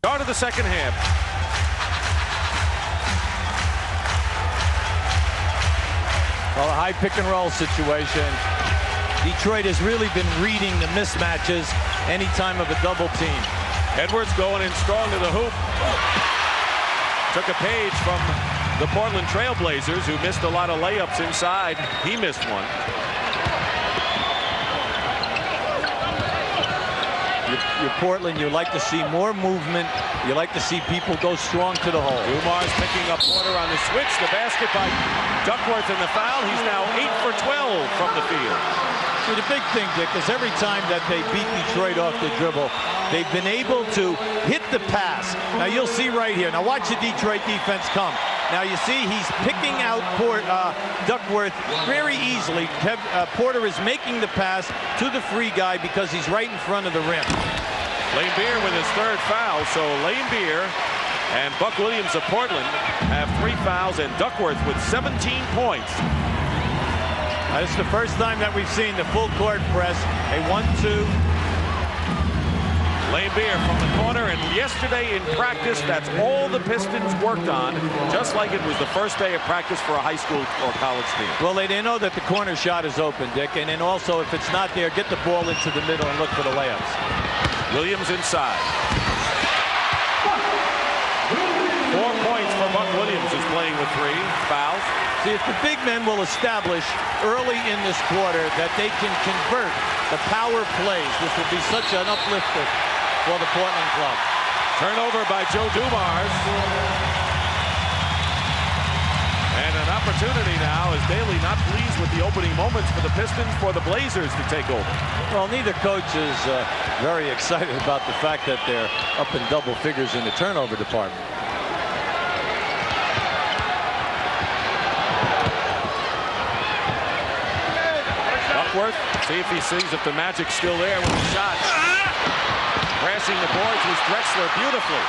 Start of the second half. Well, a high pick and roll situation. Detroit has really been reading the mismatches anytime of a double team. Edwards going in strong to the hoop. Took a page from the Portland Trailblazers, who missed a lot of layups inside. He missed one. You're Portland. You like to see more movement. You like to see people go strong to the hole. Dumars picking up Porter on the switch. The basket by Duckworth and the foul. He's now 8 for 12 from the field. See, the big thing, Dick, is every time that they beat Detroit off the dribble, they've been able to hit the pass. Now, you'll see right here. Now, watch the Detroit defense come. Now, you see he's picking out Duckworth very easily. Porter is making the pass to the free guy because he's right in front of the rim. Laimbeer with his third foul. So Laimbeer and Buck Williams of Portland have 3 fouls, and Duckworth with 17 points. This is the first time that we've seen the full court press. A 1-2. Laimbeer from the corner, and yesterday in practice, that's all the Pistons worked on, just like it was the first day of practice for a high school or college team. Well, they know that the corner shot is open, Dick, and then also if it's not there, get the ball into the middle and look for the layups. Williams inside. 4 points for Buck Williams, who's playing with 3 fouls. See, if the big men will establish early in this quarter that they can convert the power plays, this will be such an uplifter for the Portland club. Turnover by Joe Dumars. And an opportunity now, as Daly not pleased with the opening moments for the Pistons, for the Blazers to take over. Well, neither coach is very excited about the fact that they're up in double figures in the turnover department. Duckworth, see if he sees if the magic's still there with the shot. Crashing the boards was Drexler beautifully.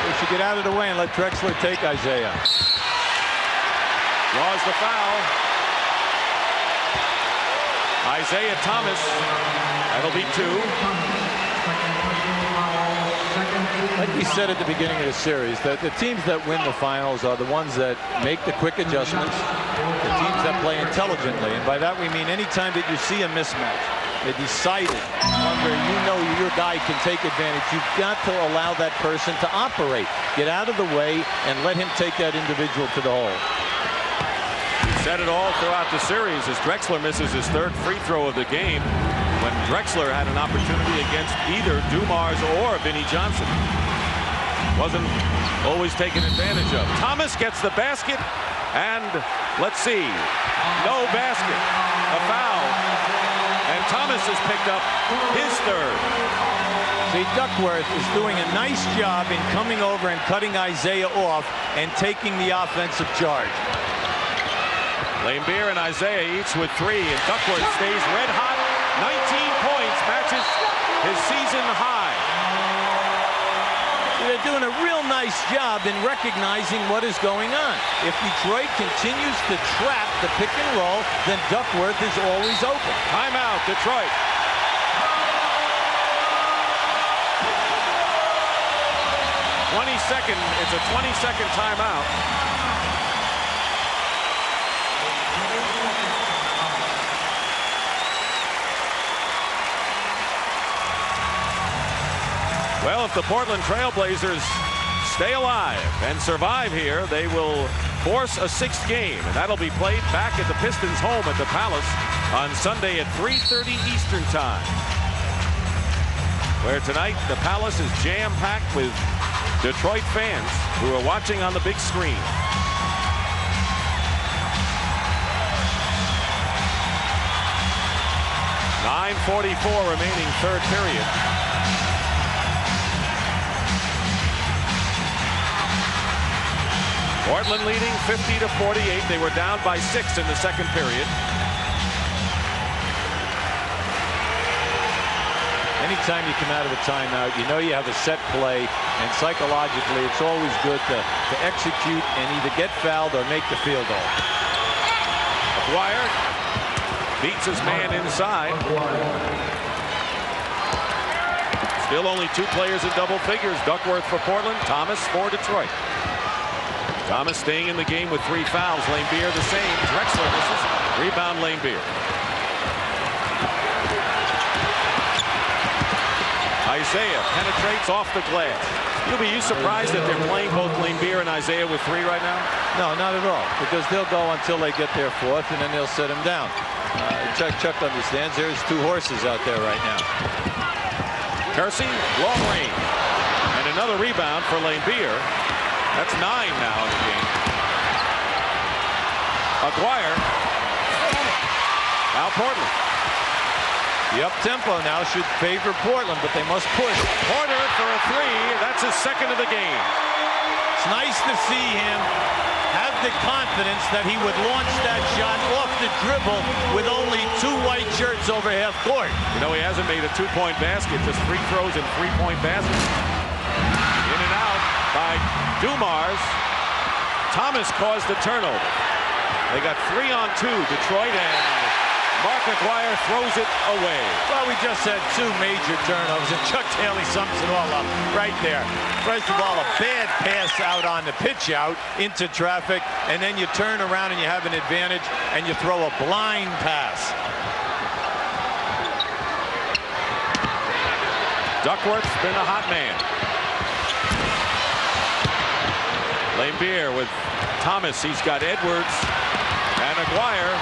They should get out of the way and let Drexler take Isaiah. Draws the foul. Isaiah Thomas. That'll be 2. Like we said at the beginning of the series, that the teams that win the finals are the ones that make the quick adjustments, the teams that play intelligently. And by that we mean any time that you see a mismatch, they decided on where you know your guy can take advantage, you've got to allow that person to operate. Get out of the way and let him take that individual to the hole. He said it all throughout the series as Drexler misses his 3rd free throw of the game, when Drexler had an opportunity against either Dumars or Vinnie Johnson. Wasn't always taken advantage of. Thomas gets the basket, and let's see, no basket, a foul, and Thomas has picked up his 3rd. See, Duckworth is doing a nice job in coming over and cutting Isaiah off and taking the offensive charge. Laimbeer and Isaiah each with 3, and Duckworth stays red hot. 19 points, matches his season high. They're doing a real nice job in recognizing what is going on. If Detroit continues to trap the pick and roll, then Duckworth is always open. Timeout, Detroit. It's a 20-second timeout. Well, if the Portland Trailblazers stay alive and survive here, they will force a 6th game, and that'll be played back at the Pistons' home at the Palace on Sunday at 3:30 Eastern Time, where tonight the Palace is jam-packed with Detroit fans who are watching on the big screen. .9:44 remaining 3rd period. Portland leading 50-48. They were down by 6 in the 2nd period. Anytime you come out of a timeout, you know you have a set play, and psychologically it's always good to execute and either get fouled or make the field goal. McGuire beats his man inside. Still only 2 players in double figures. Duckworth for Portland, Thomas for Detroit. Thomas staying in the game with 3 fouls. Laimbeer the same. Drexler misses. Rebound Laimbeer. Isaiah penetrates off the glass. Are you surprised that they're playing both Laimbeer and Isaiah with 3 right now? No, not at all, because they'll go until they get their 4th, and then they'll set him down. Chuck understands there's 2 horses out there right now. Kersey, long range. And another rebound for Laimbeer. That's 9 now in the game. Aguirre. Now Portland. The up-tempo now should favor Portland, but they must push. Porter for a 3. That's his 2nd of the game. It's nice to see him have the confidence that he would launch that shot off the dribble with only 2 white shirts over half court. You know, he hasn't made a 2-point basket, just free throws and 3-point baskets. In and out by Dumars. Thomas caused the turnover. They got 3 on 2, Detroit, and Mark Aguirre throws it away. Well, we just had 2 major turnovers, and Chuck Daly sums it all up right there. First of all, a bad pass out on the pitch out into traffic, and then you turn around and you have an advantage, and you throw a blind pass. Duckworth's been a hot man. Laimbeer with Thomas. He's got Edwards and Aguirre.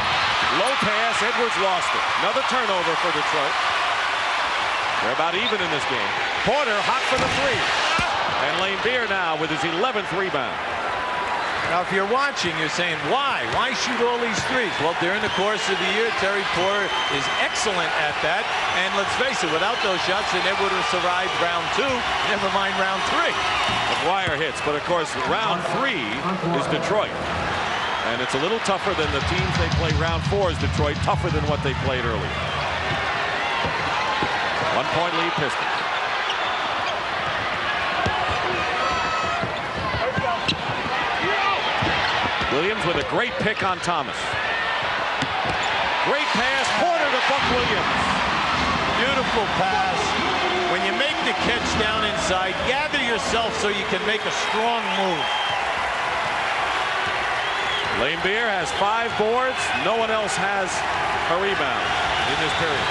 Low pass. Edwards lost it. Another turnover for Detroit. They're about even in this game. Porter hot for the 3. And Laimbeer now with his 11th rebound. Now, if you're watching, you're saying, why? Why shoot all these threes? Well, during the course of the year, Terry Porter is excellent at that. And let's face it, without those shots, then Ed would have survived round 2, never mind round 3. Aguirre hits, but of course, round 3 is Detroit. And it's a little tougher than the teams they play. Round 4 is Detroit, tougher than what they played earlier. 1-point lead Pistons. Williams with a great pick on Thomas. Great pass, Porter to Buck Williams. Beautiful pass. When you make the catch down inside, gather yourself so you can make a strong move. Laimbeer has 5 boards. No one else has a rebound in this period.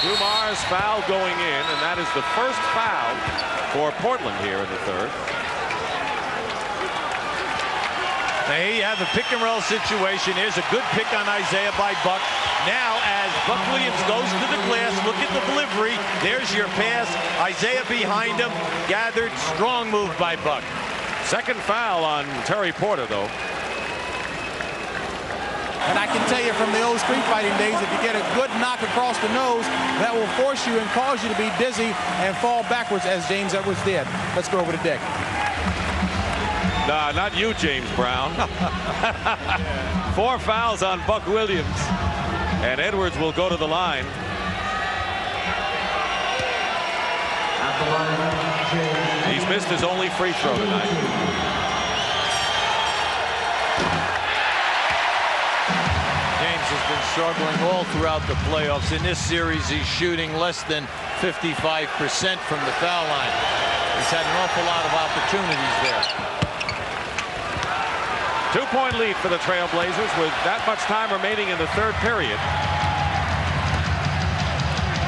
Dumars foul going in, and that is the first foul for Portland here in the 3rd. Now here you have a pick and roll situation. Here's a good pick on Isaiah by Buck. Now as Buck Williams goes to the glass, look at the delivery. There's your pass. Isaiah behind him. Gathered. Strong move by Buck. 2nd foul on Terry Porter, though. And I can tell you from the old street fighting days, if you get a good knock across the nose, that will force you and cause you to be dizzy and fall backwards, as James Edwards did. Let's go over to Dick. Nah, not you, James Brown. 4 fouls on Buck Williams. And Edwards will go to the line. He's missed his only free throw tonight. James has been struggling all throughout the playoffs. In this series, he's shooting less than 55% from the foul line. He's had an awful lot of opportunities there. 2-point lead for the Trailblazers with that much time remaining in the 3rd period.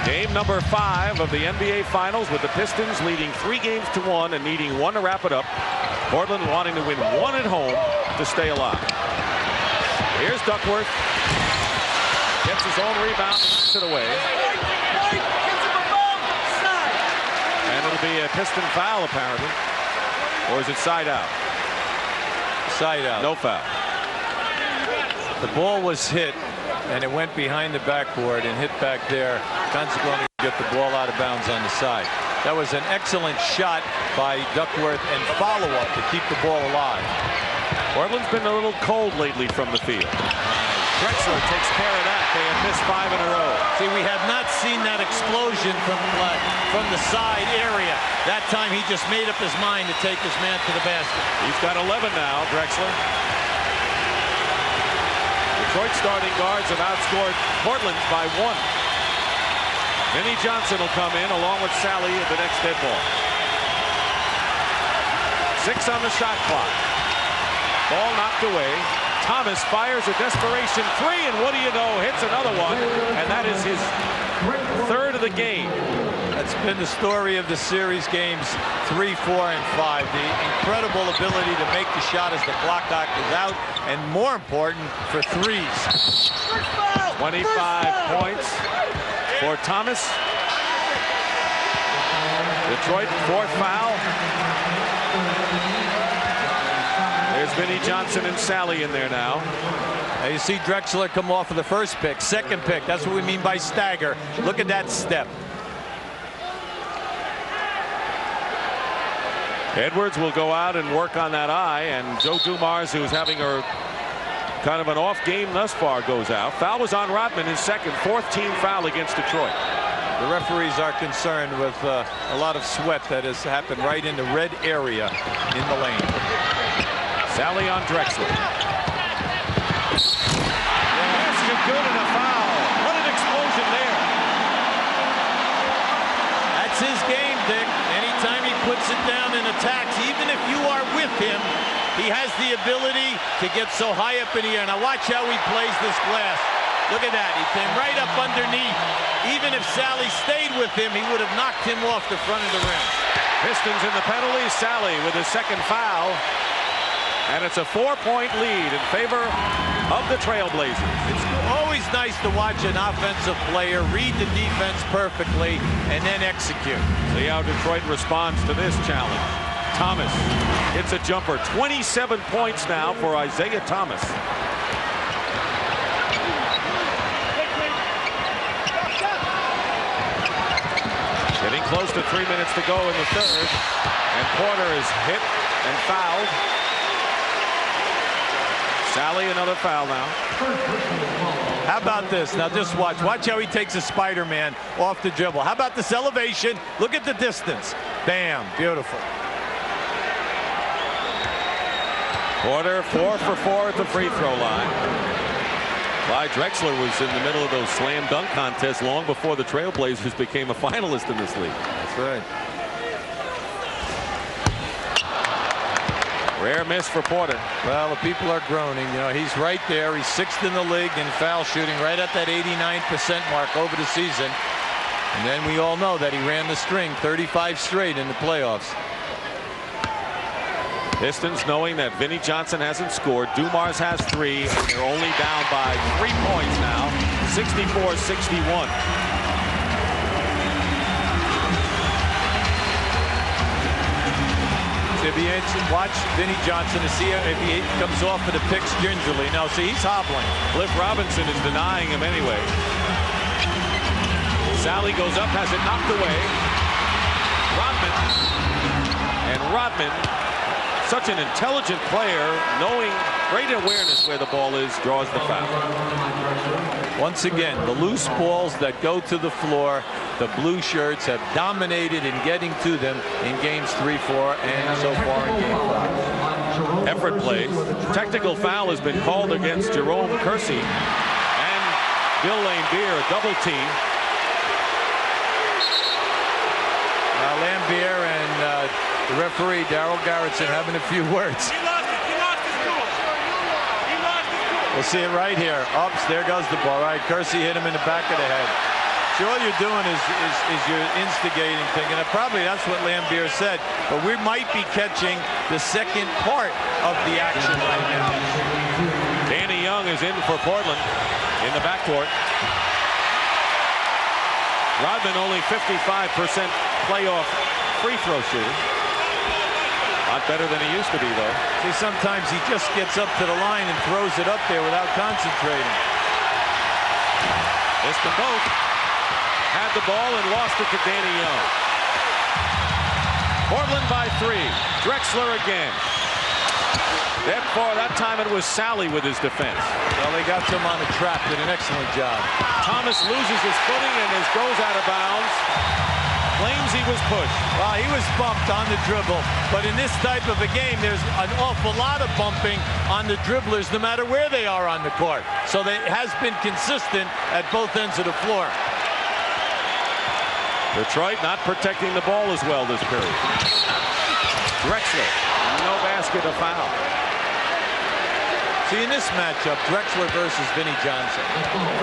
Game number 5 of the NBA Finals, with the Pistons leading 3-1 and needing 1 to wrap it up. Portland wanting to win 1 at home to stay alive. Here's Duckworth. Gets his own rebound and knocks it away. And it'll be a Piston foul, apparently. Or is it side out? Side out. No foul. The ball was hit, and it went behind the backboard and hit back there. Consequently, get the ball out of bounds on the side. That was an excellent shot by Duckworth and follow-up to keep the ball alive. Portland's been a little cold lately from the field. Drexler takes care of that. They have missed 5 in a row. See, we have not seen that explosion from the side area. That time he just made up his mind to take his man to the basket. He's got 11 now, Drexler. Detroit starting guards have outscored Portland by 1. Vinnie Johnson will come in along with Sally at the next dead ball. 6 on the shot clock. Ball knocked away. Thomas fires a desperation 3, and what do you know, hits another one, and that is his 3rd of the game. That's been the story of the series games 3, 4, and 5. The incredible ability to make the shot as the clock is out, and more important, for threes. 25 points for Thomas. Detroit, 4th foul. There's Vinnie Johnson and Sally in there now. Now you see Drexler come off of the first pick, second pick. That's what we mean by stagger. Look at that step. Edwards will go out and work on that eye, and Joe Dumars, who's having a kind of an off game thus far, goes out. Foul was on Rodman, his second, 4th team foul against Detroit. The referees are concerned with a lot of sweat that has happened right in the red area in the lane. Sally on Drexler. Basket good and a foul. What an explosion there. That's his game, Dick. Anytime he puts it down and attacks, even if you are with him, he has the ability to get so high up in the air. Now watch how he plays this glass. Look at that. He came right up underneath. Even if Sally stayed with him, he would have knocked him off the front of the rim. Pistons in the penalty. Sally with his second foul. And it's a 4-point lead in favor of the Trailblazers. It's always nice to watch an offensive player read the defense perfectly and then execute. See how Detroit responds to this challenge. Thomas hits a jumper. 27 points now for Isaiah Thomas. Getting close to 3 minutes to go in the third. And Porter is hit and fouled. Sally, another foul now. How about this? Now just watch. Watch how he takes a Spider-Man off the dribble. How about this elevation? Look at the distance. Bam. Beautiful. Porter 4 for 4 at the free throw line. Clyde Drexler was in the middle of those slam dunk contests long before the Trailblazers became a finalist in this league. That's right. Rare miss for Porter. Well, the people are groaning. You know, he's right there. He's 6th in the league in foul shooting, right at that 89% mark over the season. And then we all know that he ran the string 35 straight in the playoffs. Pistons, knowing that Vinnie Johnson hasn't scored, Dumars has 3, and they're only down by 3 points now, 64-61. If he watch Vinnie Johnson to see if he comes off of the picks gingerly. No, see, he's hobbling. Cliff Robinson is denying him anyway. Sally goes up, has it knocked away. Rodman. And Rodman, such an intelligent player, knowing great awareness where the ball is, draws the foul. Once again, the loose balls that go to the floor, the blue shirts have dominated in getting to them in games 3, 4, and so far in game 5. Effort plays. Technical foul has been called against Jerome Kersey and Bill Laimbeer, a double team. Laimbeer and the referee, Darryl Garrettson, having a few words. He lost his cool. He lost his cool. We'll see it right here. Oops, there goes the ball. All right, Kersey hit him in the back of the head. So all you're doing is you're instigating thinking. And probably that's what Laimbeer said. But we might be catching the second part of the action right now. Danny Young is in for Portland in the backcourt. Rodman only 55% playoff free throw shooting. A lot better than he used to be, though. See, sometimes he just gets up to the line and throws it up there without concentrating. Missed them both. Had the ball and lost it to Danny Young. Portland by 3. Drexler again. Therefore, that time it was Sally with his defense. Well, they got him on a trap. Did an excellent job. Thomas loses his footing and goes out of bounds. Claims he was pushed. Well, he was bumped on the dribble. But in this type of a game, there's an awful lot of bumping on the dribblers, no matter where they are on the court. So it has been consistent at both ends of the floor. Detroit not protecting the ball as well this period. Drexler, no basket, a foul. See, in this matchup, Drexler versus Vinnie Johnson.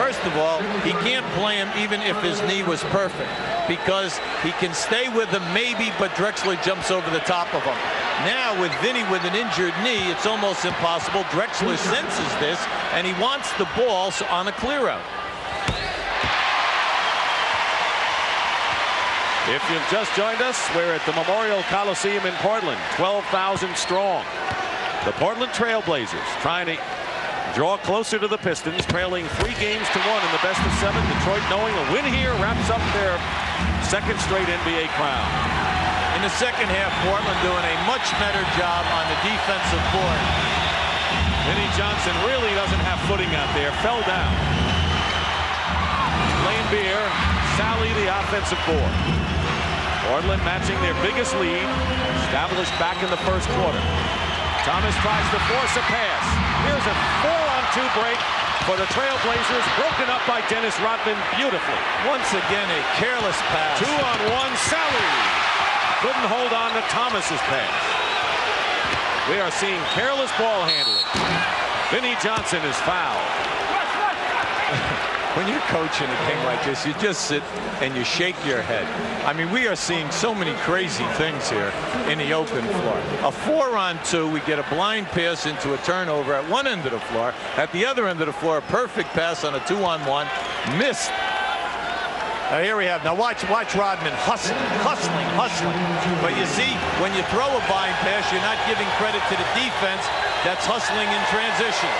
First of all, he can't play him even if his knee was perfect, because he can stay with him maybe, but Drexler jumps over the top of him. Now with Vinnie with an injured knee, it's almost impossible. Drexler senses this, and he wants the ball on a clear out. If you've just joined us, we're at the Memorial Coliseum in Portland, 12,000 strong. The Portland Trailblazers trying to draw closer to the Pistons, trailing 3 games to 1 in the best of 7. Detroit, knowing a win here, wraps up their second straight NBA crown. In the second half, Portland doing a much better job on the defensive board. Vinnie Johnson really doesn't have footing out there, fell down. Lane Beer, Sally the offensive board. Portland matching their biggest lead, established back in the first quarter. Thomas tries to force a pass. Here's a 4-on-2 break for the Trailblazers, broken up by Dennis Rodman beautifully. Once again, a careless pass. 2-on-1, Sally couldn't hold on to Thomas's pass. We are seeing careless ball handling. Vinnie Johnson is fouled. When you're coaching a game like this, you just sit and you shake your head. I mean, we are seeing so many crazy things here in the open floor. A 4-on-2, we get a blind pass into a turnover at one end of the floor. At the other end of the floor, a perfect pass on a 2-on-1, missed. Now here we have, now watch Rodman hustling. But you see, when you throw a blind pass, you're not giving credit to the defense that's hustling in transition.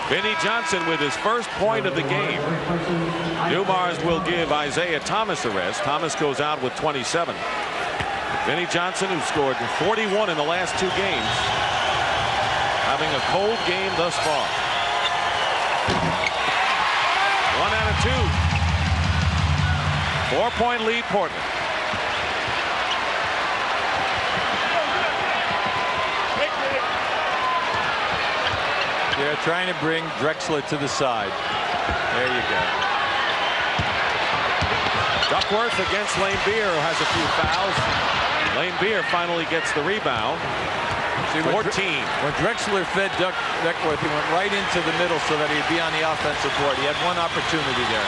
Vinnie Johnson with his first point of the game. Dumars will give Isaiah Thomas a rest. Thomas goes out with 27. Vinnie Johnson, who scored 41 in the last 2 games, having a cold game thus far. 1 out of 2. 4-point lead, Portland. They're trying to bring Drexler to the side. There you go. Duckworth against Lane Beer, who has a few fouls. Lane Beer finally gets the rebound. See, 14. When Drexler fed Duckworth, he went right into the middle so that he'd be on the offensive board. He had one opportunity there.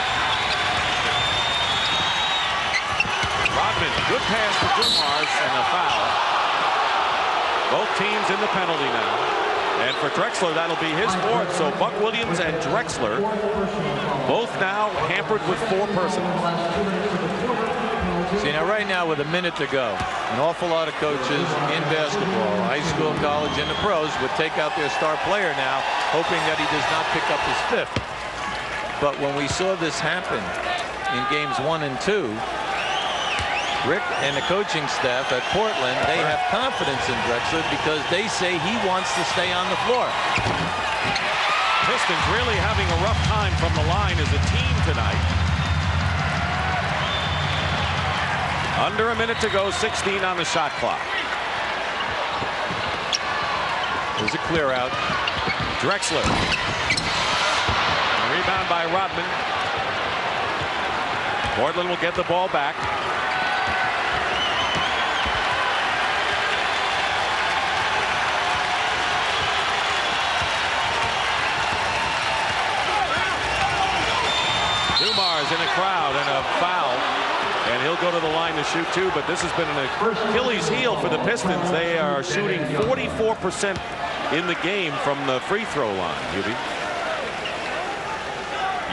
Rodman, good pass to Dumars and a foul. Both teams in the penalty now. And for Drexler, that'll be his 4th. So Buck Williams and Drexler both now hampered with 4 personals. See, now right now with a minute to go, an awful lot of coaches in basketball, high school, college, and the pros would take out their star player now, hoping that he does not pick up his 5th. But when we saw this happen in games 1 and 2, Rick and the coaching staff at Portland, they have confidence in Drexler because they say he wants to stay on the floor. Pistons really having a rough time from the line as a team tonight. Under a minute to go, 16 on the shot clock. There's a clear out. Drexler. Rebound by Rodman. Portland will get the ball back. Dumars in the crowd and a foul, and he'll go to the line to shoot 2, but this has been an Achilles heel for the Pistons. They are shooting 44% in the game from the free throw line. Hubie.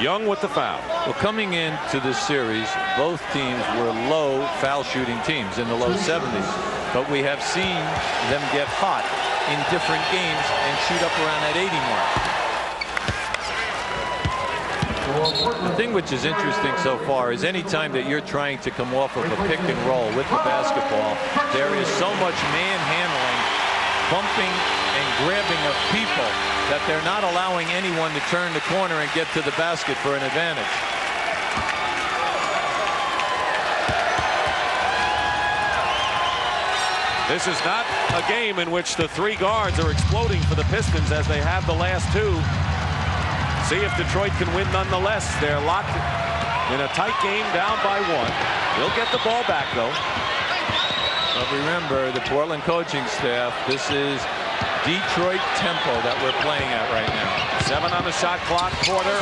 Young with the foul. Well, coming into this series, both teams were low foul shooting teams in the low 70s, but we have seen them get hot in different games and shoot up around that 80 mark. The thing which is interesting so far is any time that you're trying to come off of a pick and roll with the basketball, there is so much manhandling, bumping and grabbing of people that they're not allowing anyone to turn the corner and get to the basket for an advantage. This is not a game in which the 3 guards are exploding for the Pistons as they have the last 2. See if Detroit can win nonetheless. They're locked in a tight game down by 1. He'll get the ball back, though. But remember, the Portland coaching staff, this is Detroit tempo that we're playing at right now. 7 on the shot clock. Porter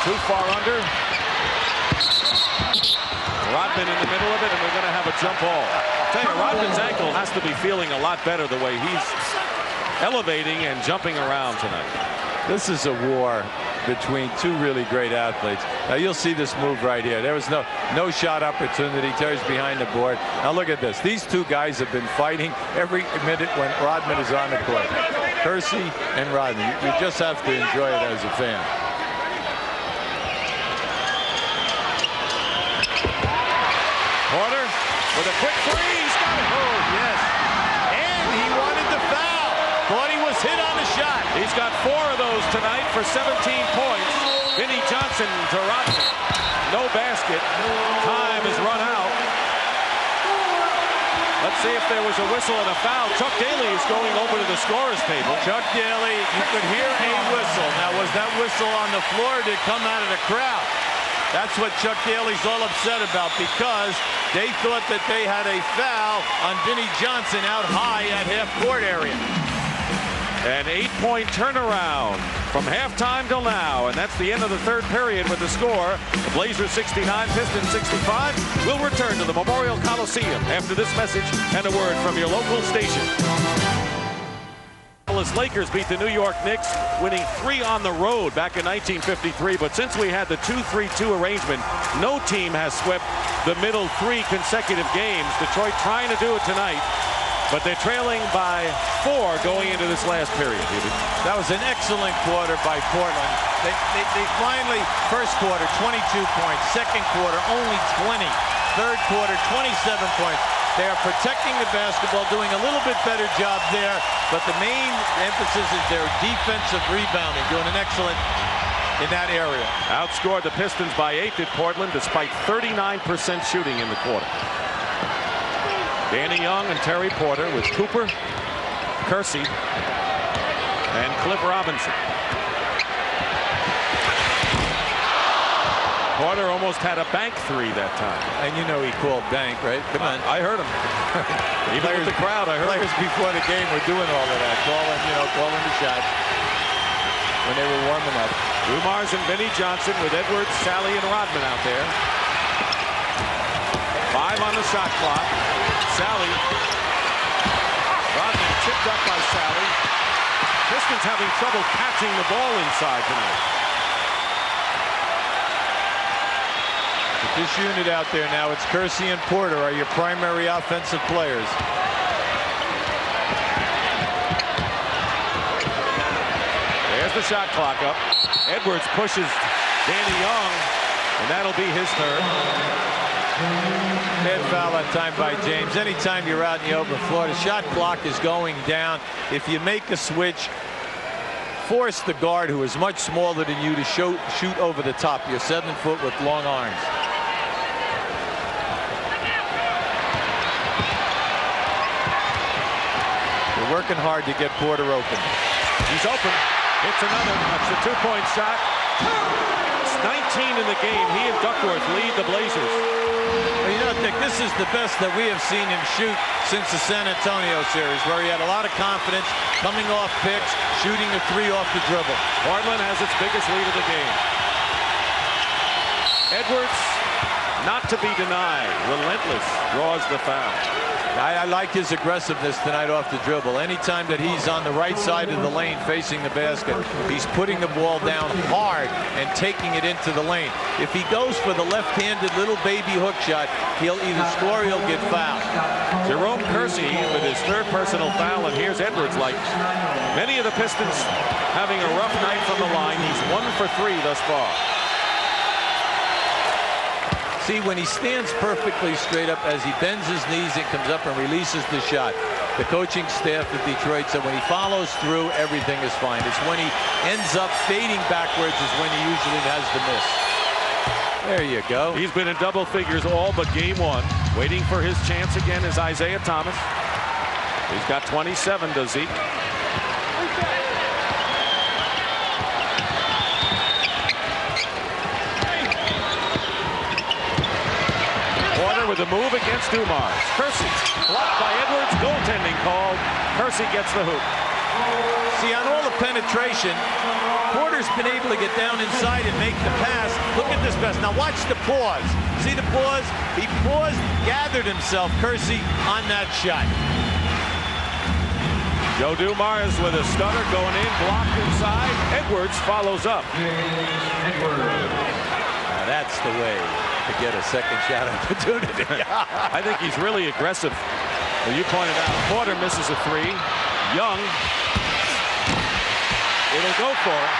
too far under. Rodman in the middle of it, and we're going to have a jump ball. I'll tell you, Rodman's ankle has to be feeling a lot better the way he's elevating and jumping around tonight. This is a war between two really great athletes. Now you'll see this move right here. There was no shot opportunity. Terry's behind the board. Now look at this. These two guys have been fighting every minute when Rodman is on the court. Kersey and Rodman. You just have to enjoy it as a fan. Porter with a quick three. He's got it. Oh, yes. And he wanted the foul. Thought he was hit on the shot. He's got 4 of those tonight for 17 points. Vinnie Johnson to Rodman. No basket. Time is run out. Let's see if there was a whistle and a foul. Chuck Daly is going over to the scorer's table. Chuck Daly, you could hear a whistle. Now, was that whistle on the floor or did it come out of the crowd? That's what Chuck Daly's all upset about, because they thought that they had a foul on Vinnie Johnson out high at half-court area. An 8-point turnaround from halftime till now, and that's the end of the third period with the score. The Blazers 69, Pistons 65. We'll return to the Memorial Coliseum after this message and a word from your local station. Lakers beat the New York Knicks, winning 3 on the road back in 1953. But since we had the 2-3-2 arrangement, no team has swept the middle 3 consecutive games. Detroit trying to do it tonight, but they're trailing by 4 going into this last period. That was an excellent quarter by Portland. They finally, first quarter, 22 points. Second quarter, only 20. Third quarter, 27 points. They are protecting the basketball, doing a little bit better job there, but the main emphasis is their defensive rebounding, doing an excellent in that area. Outscored the Pistons by 8 at Portland, despite 39% shooting in the quarter. Danny Young and Terry Porter with Cooper, Kersey, and Cliff Robinson. Porter almost had a bank 3 that time. And you know he called bank, right? Come on. I heard him. Even with the crowd, I heard players him. Before the game were doing all of that, calling the shot when they were warming up. Dumars and Vinnie Johnson with Edwards, Sally, and Rodman out there. 5 on the shot clock. Sally. Rodman chipped up by Sally. Pistons having trouble catching the ball inside tonight. This unit out there now, it's Kersey and Porter are your primary offensive players. There's the shot clock up. Edwards pushes Danny Young, and that'll be his third. Bad foul that time by James. Anytime you're out in the open floor, the shot clock is going down. If you make a switch, force the guard, who is much smaller than you, to shoot over the top. You're 7 foot with long arms. Working hard to get Porter open. He's open. Hits another. That's a 2-point shot. It's 19 in the game. He and Duckworth lead the Blazers. Well, you know, Dick, this is the best that we have seen him shoot since the San Antonio series, where he had a lot of confidence, coming off picks, shooting a 3 off the dribble. Portland has its biggest lead of the game. Edwards, not to be denied, relentless, draws the foul. I like his aggressiveness tonight off the dribble. Anytime that he's on the right side of the lane facing the basket, he's putting the ball down hard and taking it into the lane. If he goes for the left-handed little baby hook shot, he'll either score or he'll get fouled. Jerome Kersey with his 3rd personal foul, and here's Edwards. Like many of the Pistons having a rough night from the line. He's 1 for 3 thus far. See, when he stands perfectly straight up, as he bends his knees and comes up and releases the shot, the coaching staff of Detroit said when he follows through, everything is fine. It's when he ends up fading backwards is when he usually has the miss. There you go. He's been in double figures all but game 1. Waiting for his chance again is Isaiah Thomas. He's got 27, does Zeke. With a move against Dumars. Kersey blocked by Edwards. Goaltending called. Kersey gets the hoop. See, on all the penetration, Porter's been able to get down inside and make the pass. Look at this pass. Now watch the pause. See the pause? He paused, gathered himself, Kersey, on that shot. Joe Dumars with a stutter going in, blocked inside. Edwards follows up. Now that's the way to get a second shot opportunity. I think he's really aggressive. Well, you pointed out, Porter misses a three. Young. It'll go for it.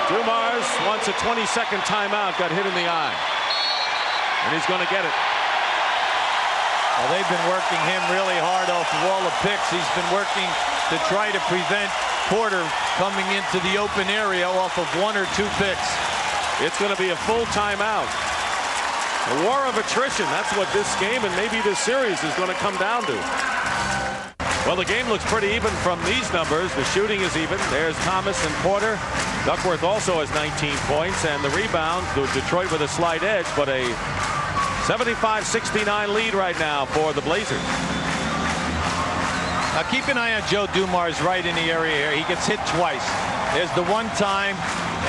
Dumars wants a 22nd timeout, got hit in the eye. And he's going to get it. Well, they've been working him really hard off of all the picks. He's been working to try to prevent Porter coming into the open area off of 1 or 2 picks. It's going to be a full timeout. A war of attrition. That's what this game and maybe this series is going to come down to. Well, the game looks pretty even from these numbers. The shooting is even. There's Thomas and Porter. Duckworth also has 19 points, and the rebound, Detroit with a slight edge, but a 75-69 lead right now for the Blazers. Now keep an eye on Joe Dumars right in the area here. He gets hit twice. There's the one time,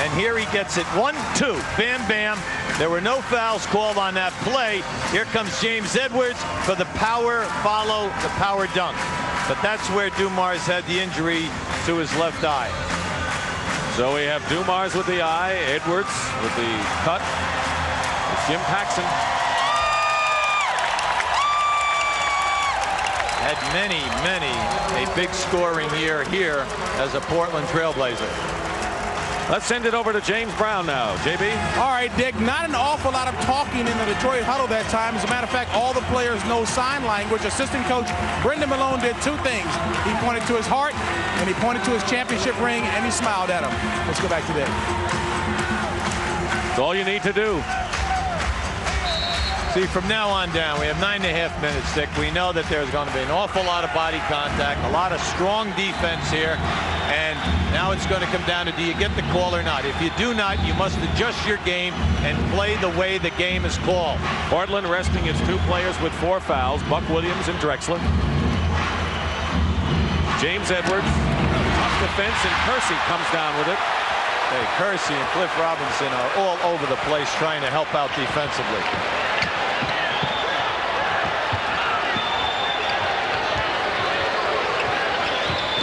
and here he gets it. 1, 2. Bam, bam. There were no fouls called on that play. Here comes James Edwards for the power follow, the power dunk. But that's where Dumars had the injury to his left eye. So we have Dumars with the eye, Edwards with the cut. It's Jim Paxson. Had many a big scoring year here as a Portland Trailblazer. Let's send it over to James Brown now. JB? All right, Dick, not an awful lot of talking in the Detroit huddle that time. As a matter of fact, all the players know sign language. Assistant coach Brendan Malone did 2 things. He pointed to his heart, and he pointed to his championship ring, and he smiled at him. Let's go back to that. That's all you need to do. See, from now on down, we have 9.5 minutes, Dick. We know that there's going to be an awful lot of body contact, a lot of strong defense here, and now it's going to come down to, do you get the call or not? If you do not, you must adjust your game and play the way the game is called. Portland resting its 2 players with 4 fouls, Buck Williams and Drexler. James Edwards, tough defense, and Kersey comes down with it. Hey, Kersey and Cliff Robinson are all over the place trying to help out defensively.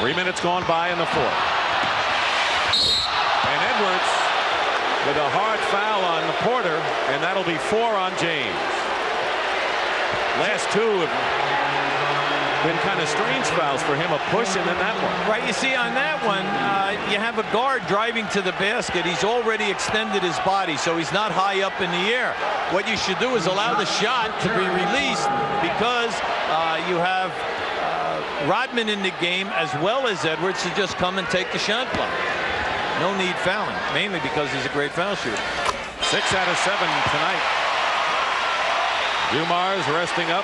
3 minutes gone by in the 4th. And Edwards with a hard foul on Porter, and that'll be 4 on James. Last 2 have been kind of strange fouls for him, a push and then that one. Right, you see on that one, you have a guard driving to the basket. He's already extended his body, so he's not high up in the air. What you should do is allow the shot to be released, because you have Rodman in the game as well as Edwards to just come and take the shot block. No need fouling, mainly because he's a great foul shooter. 6 out of 7 tonight. Dumars resting up,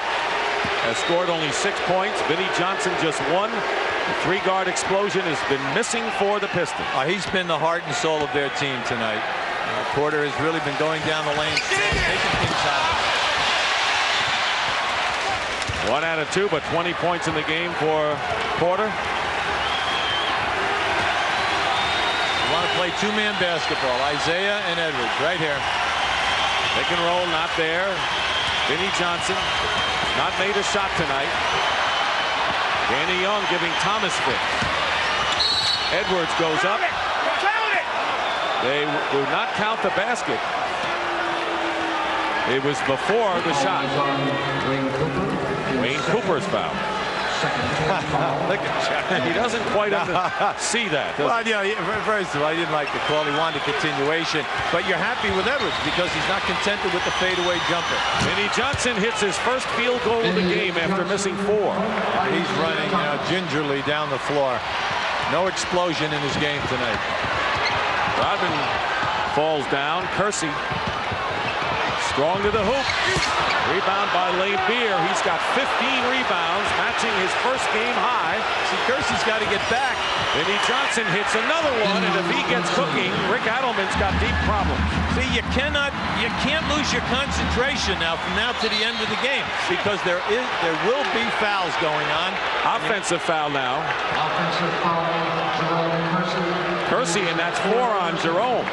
has scored only 6 points. Vinnie Johnson just 1. The 3-guard explosion has been missing for the Pistons. He's been the heart and soul of their team tonight. Porter has really been going down the lane, making things happen. 1 out of 2, but 20 points in the game for Porter. You want to play 2-man basketball. Isaiah and Edwards right here. Pick and roll, not there. Vinnie Johnson not made a shot tonight. Danny Young giving Thomas fits. Edwards goes up. They do not count the basket. It was before the shot. Wayne Cooper's foul. Look at Chuck. He doesn't quite see that. Well, yeah, first of all, he didn't like the call. He wanted a continuation. But you're happy with Edwards because he's not contented with the fadeaway jumper. Vinnie Johnson hits his first field goal of the game after missing 4. He's running gingerly down the floor. No explosion in his game tonight. Rodman falls down. Kersey Strong to the hoop. Rebound by Lane Beer. He's got 15 rebounds, matching his first game high. See, Kersey's got to get back. Vinnie Johnson hits another one, and if he gets cooking, Rick Adelman's got deep problems. See, you can't lose your concentration now from now to the end of the game, because there will be fouls going on. Offensive foul now. Offensive foul, Jerome Kersey, and that's 4 on Jerome.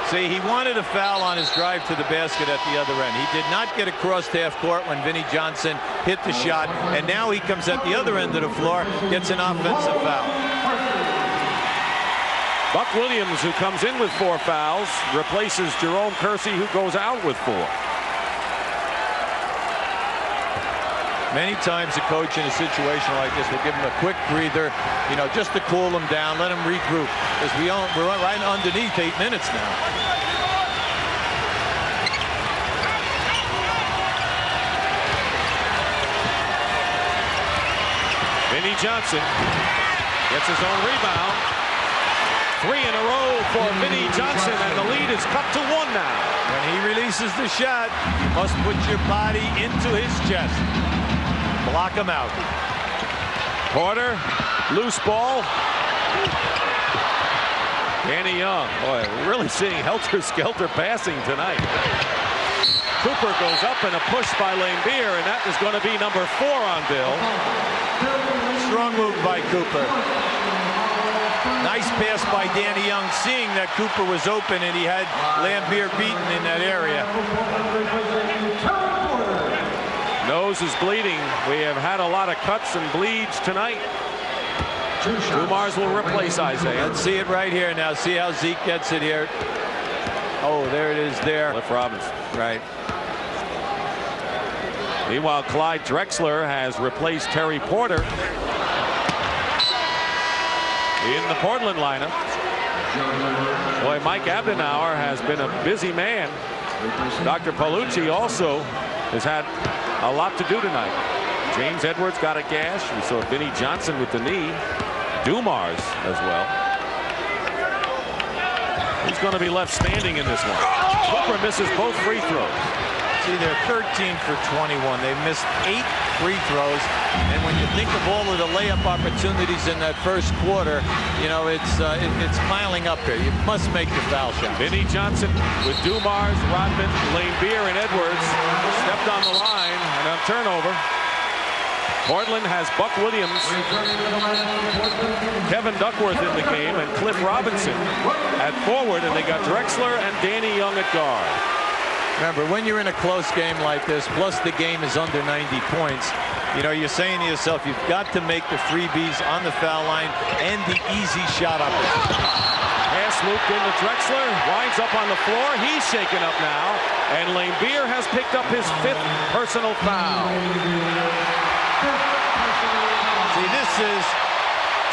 See, he wanted a foul on his drive to the basket at the other end. He did not get across half court when Vinnie Johnson hit the shot, and now he comes at the other end of the floor, gets an offensive foul. Buck Williams, who comes in with 4 fouls, replaces Jerome Kersey, who goes out with 4. Many times a coach in a situation like this will give him a quick breather, you know, just to cool him down, let him regroup, because we're right underneath 8 minutes now. Vinnie Johnson gets his own rebound. 3 in a row for Vinnie Johnson, and the lead is cut to 1 now. When he releases the shot, you must put your body into his chest. Block him out. Porter, loose ball. Danny Young, boy, we're really seeing helter-skelter passing tonight. Cooper goes up and a push by Lane Beer, and that is going to be number 4 on Bill. Strong move by Cooper. Nice pass by Danny Young, seeing that Cooper was open and he had Laimbeer beaten in that area. Nose is bleeding. We have had a lot of cuts and bleeds tonight. Dumars will replace Isaiah. Let's see it right here now. See how Zeke gets it here. Oh, there it is there. Cliff Robinson. Right. Meanwhile, Clyde Drexler has replaced Terry Porter in the Portland lineup. Boy, Mike Abdenauer has been a busy man. Dr. Paolucci also has had a lot to do tonight. James Edwards got a gash. We saw Vinnie Johnson with the knee. Dumars as well. He's going to be left standing in this one. Cooper misses both free throws. See, they're 13 for 21. They've missed 8 free throws. And when you think of all of the layup opportunities in that first quarter, you know, it's piling up here. You must make your foul shot. Vinnie Johnson with Dumars, Rodman, Laimbeer, and Edwards stepped on the line and a turnover. Portland has Buck Williams, Kevin Duckworth in the game, and Cliff Robinson at forward, and they got Drexler and Danny Young at guard. Remember, when you're in a close game like this, plus the game is under 90 points, you know, you're saying to yourself, you've got to make the freebies on the foul line and the easy shot opportunity. Pass looped into Drexler, winds up on the floor. He's shaken up now, and Laimbeer has picked up his 5th personal foul. See, this is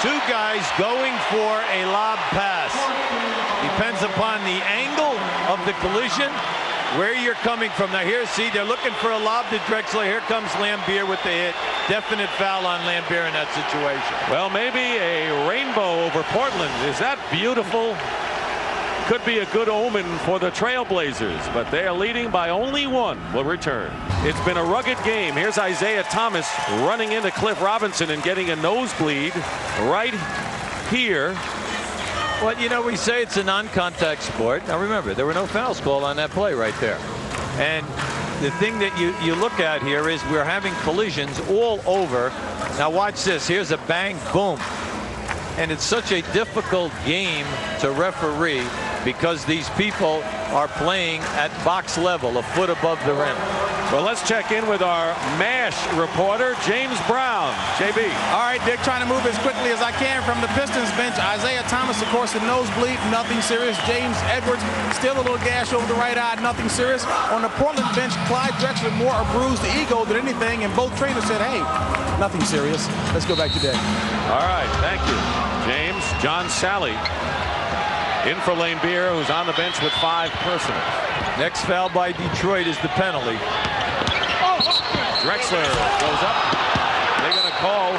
2 guys going for a lob pass. Depends upon the angle of the collision, where you're coming from. Now here, see, they're looking for a lob to Drexler. Here comes Laimbeer with the hit. Definite foul on Laimbeer in that situation. Well, maybe a rainbow over Portland. Is that beautiful? Could be a good omen for the Trailblazers, but they are leading by only 1. Will return. It's been a rugged game. Here's Isaiah Thomas running into Cliff Robinson and getting a nosebleed right here. Well, you know, we say it's a non-contact sport. Now remember, there were no fouls called on that play right there. And the thing that you look at here is we're having collisions all over. Now watch this. Here's a bang, boom. And it's such a difficult game to referee because these people are playing at box level, a foot above the rim. Well, let's check in with our MASH reporter, James Brown. JB. All right, Dick, trying to move as quickly as I can from the Pistons bench. Isaiah Thomas, of course, the nosebleed, nothing serious. James Edwards, still a little gash over the right eye, nothing serious. On the Portland bench, Clyde Drexler, more a bruised ego than anything, and both trainers said, hey, nothing serious. Let's go back to Dick. All right, thank you, James. John Sally in for Laimbeer, who's on the bench with 5 personals. Next foul by Detroit is the penalty. Drexler goes up. They're going to call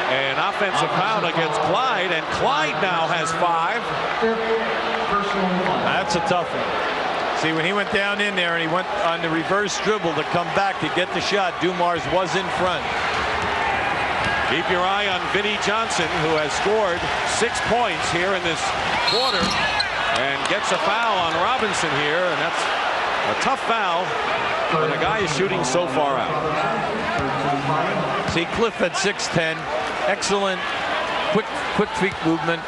an offensive foul against Clyde, and Clyde now has 5. That's a tough one. See, when he went down in there and he went on the reverse dribble to come back to get the shot, Dumars was in front. Keep your eye on Vinnie Johnson, who has scored 6 points here in this quarter and gets a foul on Robinson here, and that's a tough foul when the guy is shooting so far out. See, Cliff at 6'10", excellent quick feet movement,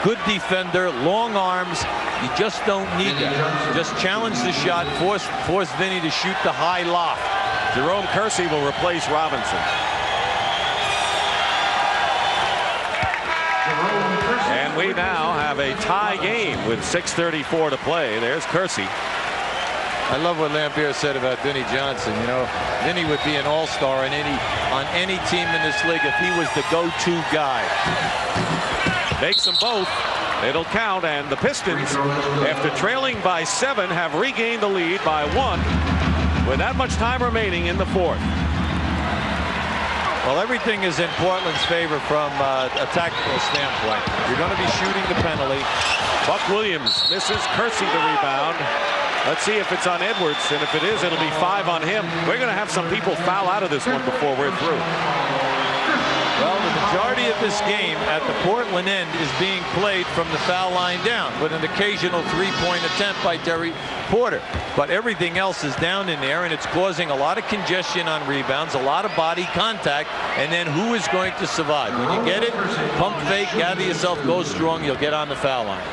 good defender, long arms. You just don't need that. Just challenge the shot, force Vinny to shoot the high loft. Jerome Kersey will replace Robinson. And we now have a tie game with 6:34 to play. There's Kersey. I love what Lampier said about Vinnie Johnson. You know, Vinnie would be an all-star on any team in this league if he was the go-to guy. Makes them both. It'll count, and the Pistons, after trailing by 7, have regained the lead by 1 with that much time remaining in the fourth. Well, everything is in Portland's favor from a tactical standpoint. You're going to be shooting the penalty. Buck Williams misses. Kersey the rebound. Let's see if it's on Edwards, and if it is, it'll be 5 on him. We're going to have some people foul out of this one before we're through. Well, the majority of this game at the Portland end is being played from the foul line down, with an occasional three-point attempt by Terry Porter. But everything else is down in there, and it's causing a lot of congestion on rebounds, a lot of body contact, and then who is going to survive? When you get it, pump fake, gather yourself, go strong, you'll get on the foul line.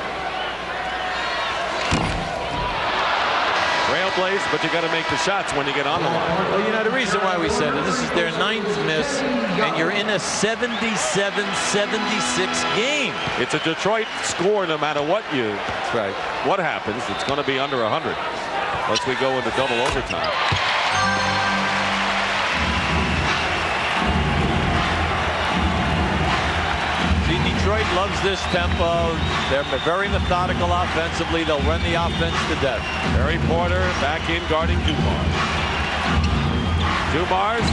Trailblaze, but you got to make the shots when you get on the line. Well, you know, the reason why we said it, this is their 9th miss, and you're in a 77-76 game. It's a Detroit score no matter what That's right. what happens. It's going to be under 100 unless we go into double overtime. See, Detroit loves this tempo. They're very methodical offensively. They'll run the offense to death. Terry Porter back in guarding Dumars. Dumars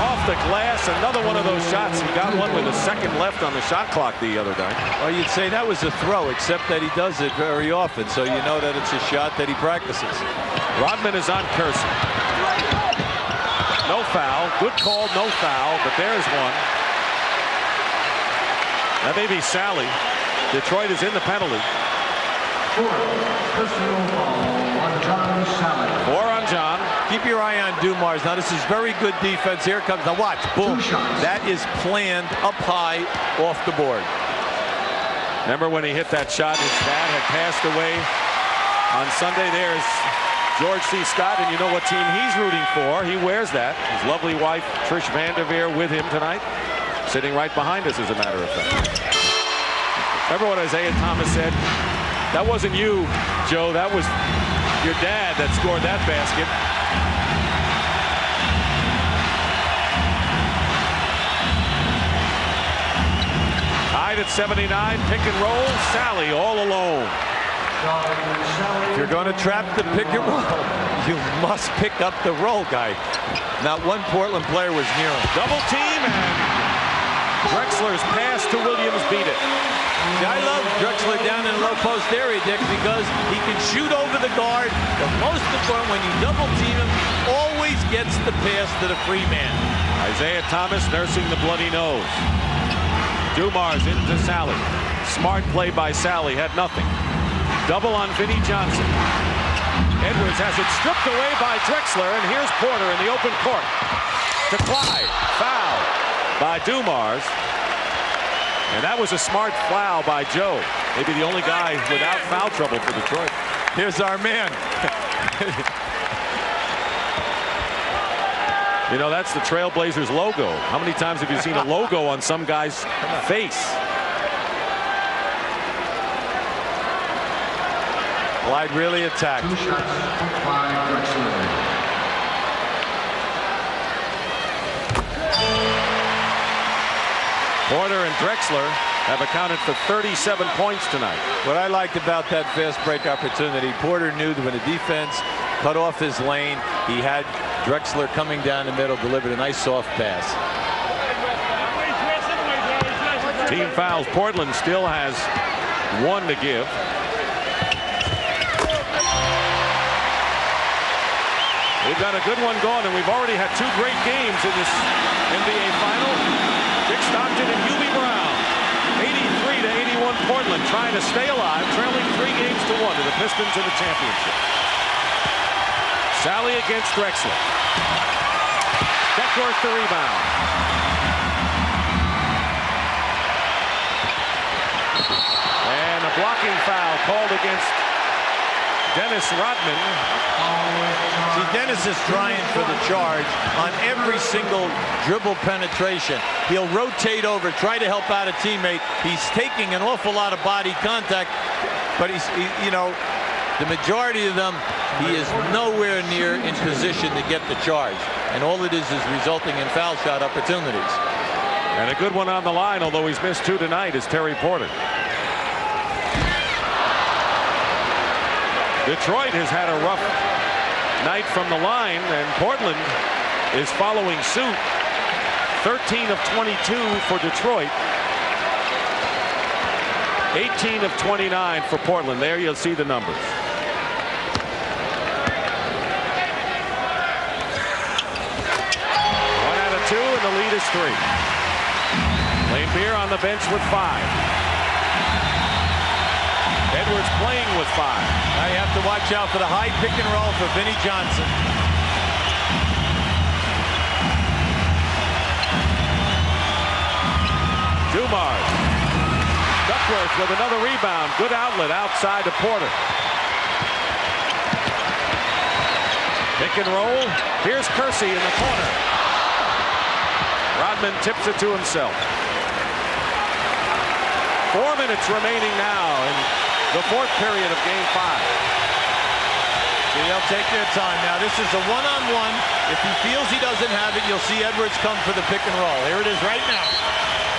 off the glass. Another one of those shots. He got one with a second left on the shot clock the other night. Well, you'd say that was a throw, except that he does it very often, so you know that it's a shot that he practices. Rodman is on Kersey. No foul. Good call, no foul, but there's one. That may be Sally. Detroit is in the penalty. 4 on John. Keep your eye on Dumars. Now, this is very good defense. Here it comes. Now, watch. Boom. That is planned up high off the board. Remember when he hit that shot, his dad had passed away on Sunday. There's George C. Scott, and you know what team he's rooting for. He wears that. His lovely wife, Trish Vanderveer, with him tonight. Sitting right behind us, as a matter of fact. Remember what Isaiah Thomas said? That wasn't you, Joe. That was your dad that scored that basket. Tied at 79. Pick and roll. Sally all alone. If you're going to trap the pick and roll, you must pick up the roll, guy. Not one Portland player was near him. Double team, and Drexler's pass to Williams beat it. I love Drexler down in the low post area, Dick, because he can shoot over the guard. But most important, when you double team him, he always gets the pass to the free man. Isaiah Thomas nursing the bloody nose. Dumars into Sally. Smart play by Sally, had nothing. Double on Vinnie Johnson. Edwards has it stripped away by Drexler, and here's Porter in the open court. To Clyde. Foul by Dumars. And that was a smart foul by Joe. Maybe the only guy without foul trouble for Detroit. Here's our man. You know, that's the Trailblazers logo. How many times have you seen a logo on some guy's face? Clyde really attacked. 2 shots by Drexler. Porter and Drexler have accounted for 37 points tonight. What I liked about that fast break opportunity, Porter knew that when the defense cut off his lane, he had Drexler coming down the middle, delivered a nice soft pass. Team fouls. Portland still has 1 to give. We've got a good one going, and we've already had 2 great games in this NBA final. Dick Stockton and Hubie Brown. 83-81 Portland, trying to stay alive, trailing 3 games to 1 to the Pistons in the championship. Sally against Drexler. Duckworth the rebound. And a blocking foul called against Dennis Rodman. See, Dennis is trying for the charge on every single dribble penetration. He'll rotate over, try to help out a teammate. He's taking an awful lot of body contact, but you know, the majority of them, he is nowhere near in position to get the charge. And all it is resulting in foul shot opportunities. And a good one on the line, although he's missed 2 tonight, is Terry Porter. Detroit has had a rough night from the line, and Portland is following suit. 13 of 22 for Detroit. 18 of 29 for Portland. There you'll see the numbers. One out of 2, and the lead is 3. Laimbeer on the bench with 5. Edwards playing with 5. Now you have to watch out for the high pick and roll for Vinnie Johnson. Dumars. Duckworth with another rebound. Good outlet outside to Porter. Pick and roll. Here's Kersey in the corner. Rodman tips it to himself. 4 minutes remaining now in the 4th period of Game 5. See, they'll take their time. Now, this is a one-on-one. If he feels he doesn't have it, you'll see Edwards come for the pick and roll. Here it is right now.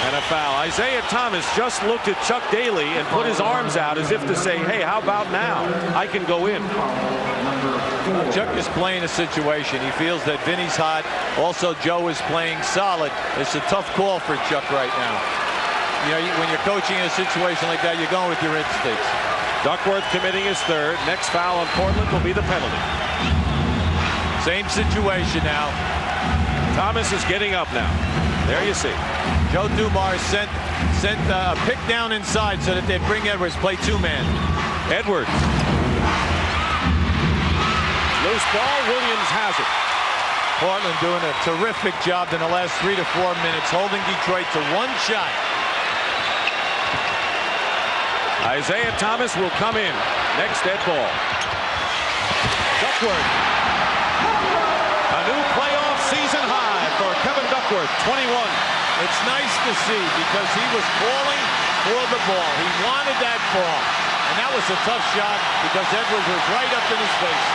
And a foul. Isaiah Thomas just looked at Chuck Daly and put his arms out as if to say, hey, how about now? I can go in. Chuck is playing a situation. He feels that Vinny's hot. Also, Joe is playing solid. It's a tough call for Chuck right now. You know, when you're coaching in a situation like that, you're going with your instincts. Duckworth committing his 3rd. Next foul on Portland will be the penalty. Same situation now. Thomas is getting up now. There you see. Joe Dumars sent a pick down inside so that they'd bring Edwards, play 2-man. Edwards. Loose ball. Williams has it. Portland doing a terrific job in the last 3 to 4 minutes, holding Detroit to 1 shot. Isaiah Thomas will come in. Next dead ball. Duckworth. A new playoff season high for Kevin Duckworth, 21. It's nice to see because he was calling for the ball. He wanted that ball. And that was a tough shot because Edwards was right up in his face.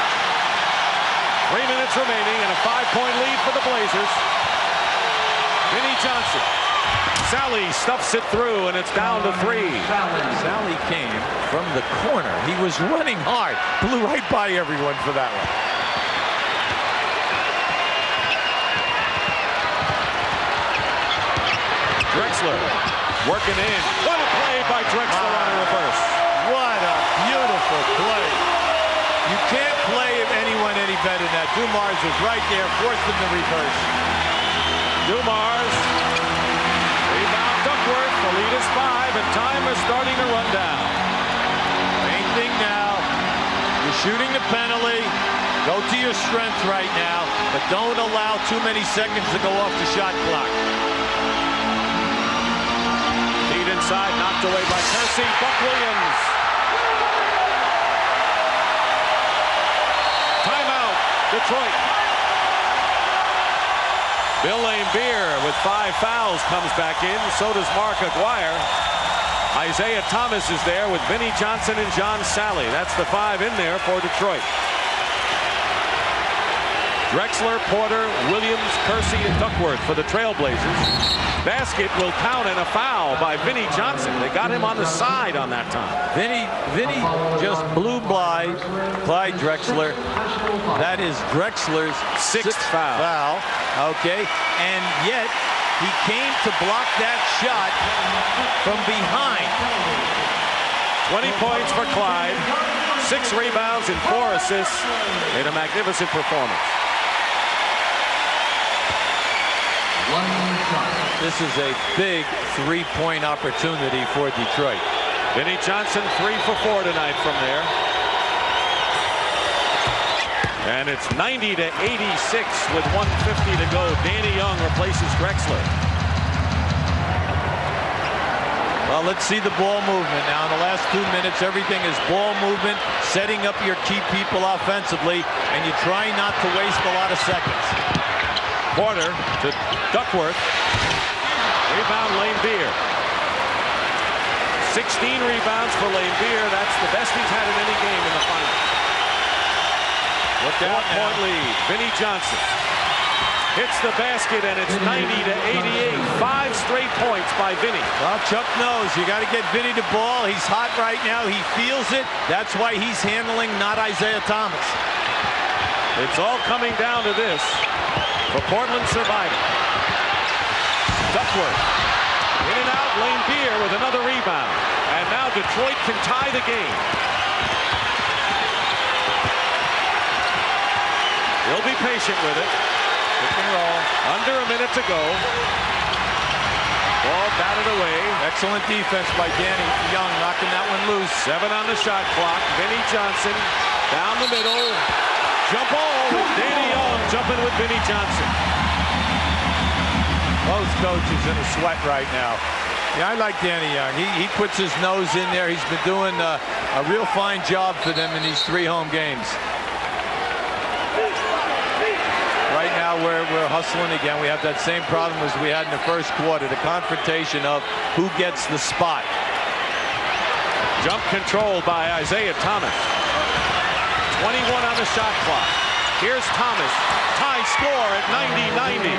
3 minutes remaining and a 5-point lead for the Blazers. Vinnie Johnson. Sally stuffs it through, and it's down to 3. Sally came from the corner. He was running hard. Blew right by everyone for that one. Drexler working in. What a play by Drexler on a reverse. What a beautiful play. You can't play anyone any better than that. Dumars was right there, forced him to reverse. Dumars. Rebound Duckworth. The lead is 5, and time is starting to run down. Main thing now, you're shooting the penalty. Go to your strength right now, but don't allow too many seconds to go off the shot clock. Feed inside, knocked away by Kersey. Buck Williams. Timeout, Detroit. Bill Laimbeer with 5 fouls comes back in. So does Mark Aguirre. Isaiah Thomas is there with Vinnie Johnson and John Sally. That's the 5 in there for Detroit. Drexler, Porter, Williams, Kersey, and Duckworth for the Trailblazers. Basket will count and a foul by Vinnie Johnson. They got him on the side on that time. Vinnie just blew by Clyde Drexler. That is Drexler's 6th foul. Okay, and yet he came to block that shot from behind. 20 points for Clyde, 6 rebounds and 4 assists in a magnificent performance. 1 shot. This is a big three-point opportunity for Detroit. Vinnie Johnson 3 for 4 tonight from there. And it's 90 to 86 with 1:50 to go. Danny Young replaces Drexler. Well, let's see the ball movement now. In the last 2 minutes, everything is ball movement, setting up your key people offensively, and you try not to waste a lot of seconds. Porter to Duckworth. Rebound, Lane Beer. 16 rebounds for Lane Beer. That's the best he's had in any game in the final. Look out now. 4-point lead. Vinnie Johnson hits the basket, and it's 90 to 88. 5 straight points by Vinnie. Well, Chuck knows you got to get Vinnie the ball. He's hot right now. He feels it. That's why he's handling, not Isaiah Thomas. It's all coming down to this for Portland surviving. Duckworth in and out. Lane Beer with another rebound, and now Detroit can tie the game. He'll be patient with it. Pick and roll. Under a minute to go. Ball batted away. Excellent defense by Danny Young, knocking that one loose. 7 on the shot clock. Vinnie Johnson down the middle. Jump ball with Danny Young jumping with Vinnie Johnson. Both coaches in a sweat right now. Yeah, I like Danny Young. He puts his nose in there. He's been doing a real fine job for them in these 3 home games. Right now we're hustling again. We have that same problem as we had in the first quarter, the confrontation of who gets the spot. Jump control by Isaiah Thomas. 21 on the shot clock. Here's Thomas. Tie score at 90-90.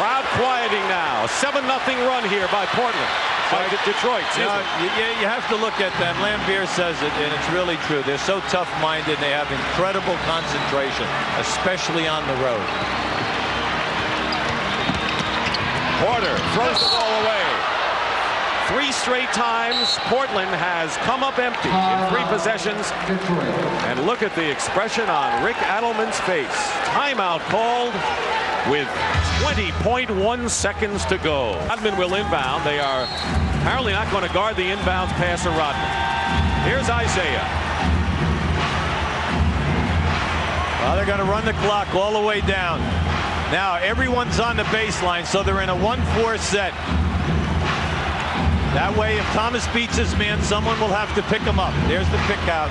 Crowd quieting now. 7-0 run here by Portland. By Detroit. You have to look at them. Lambier says it, and it's really true. They're so tough-minded. They have incredible concentration, especially on the road. Porter throws the ball away. 3 straight times Portland has come up empty in 3 possessions. And look at the expression on Rick Adelman's face. Timeout called with 20.1 seconds to go. Rodman will inbound. They are apparently not going to guard the inbounds pass of Rodman. Here's Isaiah. Well, they're going to run the clock all the way down. Now everyone's on the baseline, so they're in a 1-4 set. That way, if Thomas beats his man, someone will have to pick him up. There's the pick out.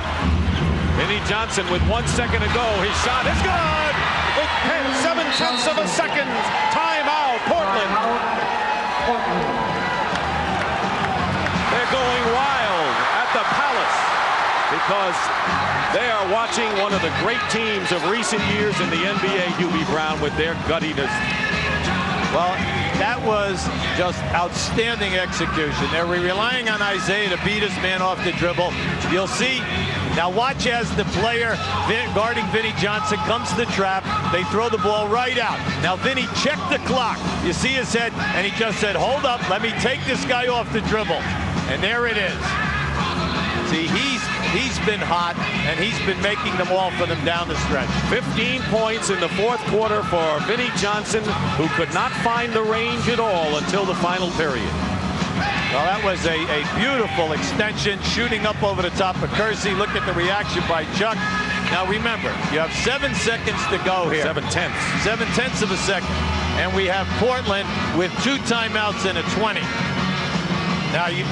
Vinnie Johnson with 1 second to go. His shot is good. With 7/10 of a second. Timeout, Portland. They're going wild at the Palace because they are watching one of the great teams of recent years in the NBA, Hubie Brown, with their guttiness. Well, that was just outstanding execution. They were relying on Isaiah to beat his man off the dribble. You'll see. Now watch as the player guarding Vinnie Johnson comes to the trap. They throw the ball right out. Now Vinnie checked the clock. You see his head, and he just said, hold up, let me take this guy off the dribble. And there it is. See, he's been hot, and he's been making them all for them down the stretch. 15 points in the 4th quarter for Vinnie Johnson, who could not find the range at all until the final period. Well, that was a beautiful extension, shooting up over the top of Kersey. Look at the reaction by Chuck. Now remember, you have 7 seconds to go here. 7/10. 7/10 of a second. And we have Portland with 2 timeouts and a 20. Now you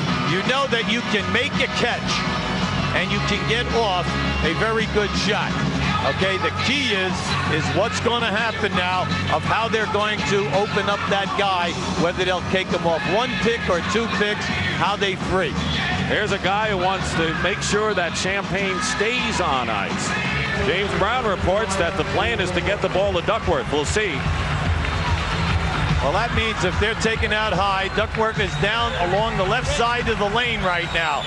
know that you can make a catch and you can get off a very good shot. Okay, the key is what's going to happen now of how they're going to open up that guy, whether they'll take him off 1 pick or 2 picks, how they free. Here's a guy who wants to make sure that Champagne stays on ice. James Brown reports that the plan is to get the ball to Duckworth. We'll see. Well, that means if they're taken out high, Duckworth is down along the left side of the lane right now.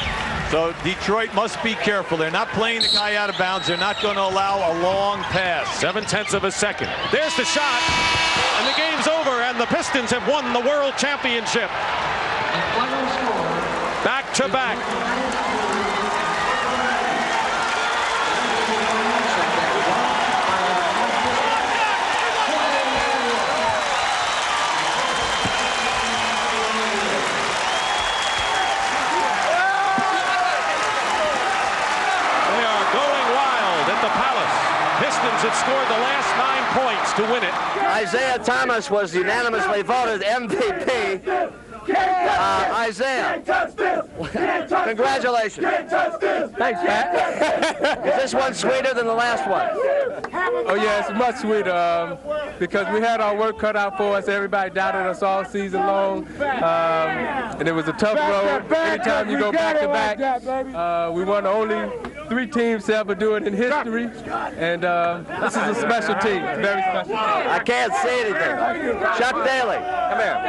So Detroit must be careful. They're not playing the guy out of bounds. They're not going to allow a long pass. 7/10 of a second. There's the shot, and the game's over, and the Pistons have won the World Championship. Back to back. Pistons had scored the last 9 points to win it. Isaiah Thomas was unanimously voted MVP. Isaiah, congratulations. Thanks, Pat. Is this one sweeter than the last one? Oh, yeah, it's much sweeter because we had our work cut out for us. Everybody doubted us all season long, and it was a tough road. Anytime you go back-to-back, we won the only 3 teams to ever do it in history, and this is a special team, very special team. I can't see anything. Chuck Daly, come here.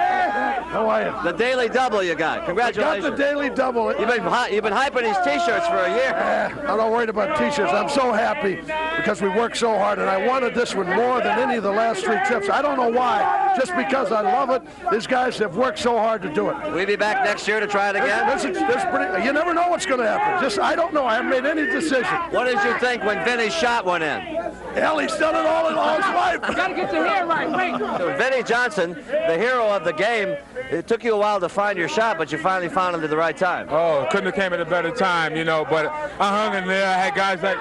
How are you? The Daily Double you got. Congratulations. Got the Daily Double. You've been hyping these T-shirts for a year. I'm not worried about T-shirts. I'm so happy because we worked so hard, and I wanted this one more than any of the last 3 trips. I don't know why. Just because I love it. These guys have worked so hard to do it. Will you be back next year to try it again? You never know what's going to happen. I don't know. I haven't made any decision. What did you think when Vinny's shot went in? Hell, he's done it all his life. Gotta get your hair right. Wait. Vinny Johnson, the hero of the game. It took you a while to find your shot, but you finally found it at the right time. Oh, couldn't have came at a better time, you know, but I hung in there. I had guys like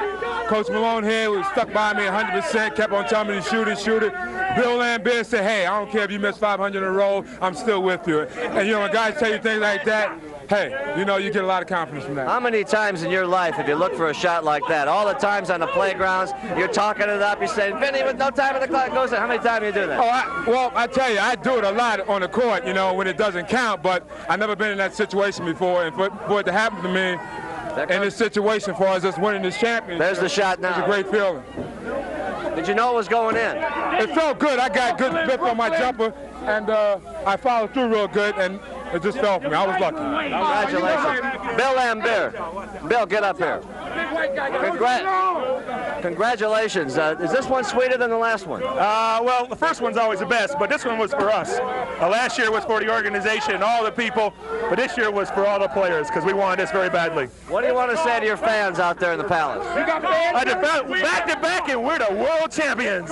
Coach Malone here who stuck by me 100%, kept on telling me to shoot it. Bill Lambert said, hey, I don't care if you miss 500 in a row, I'm still with you. And, you know, when guys tell you things like that, hey, you know, you get a lot of confidence from that. How many times in your life have you looked for a shot like that? All the times on the playgrounds, you're talking it up, you're saying, Vinny, with no time in the clock goes in. How many times do you do that? Oh, I tell you, I do it a lot on the court, you know, when it doesn't count, but I've never been in that situation before, and for it to happen to me in this situation for us just winning this championship. There's the shot now. It's a great feeling. Did you know it was going in? It felt good. I got good grip on my jumper, and I followed through real good, and it just fell for me. I was lucky. Congratulations. Bill Lambert. Bill, get up here. Congratulations. Is this one sweeter than the last one? Well, the first one's always the best, but this one was for us. Last year was for the organization and all the people, but this year was for all the players because we wanted this very badly. What do you want to say to your fans out there in the Palace? Back to back, and we're the world champions.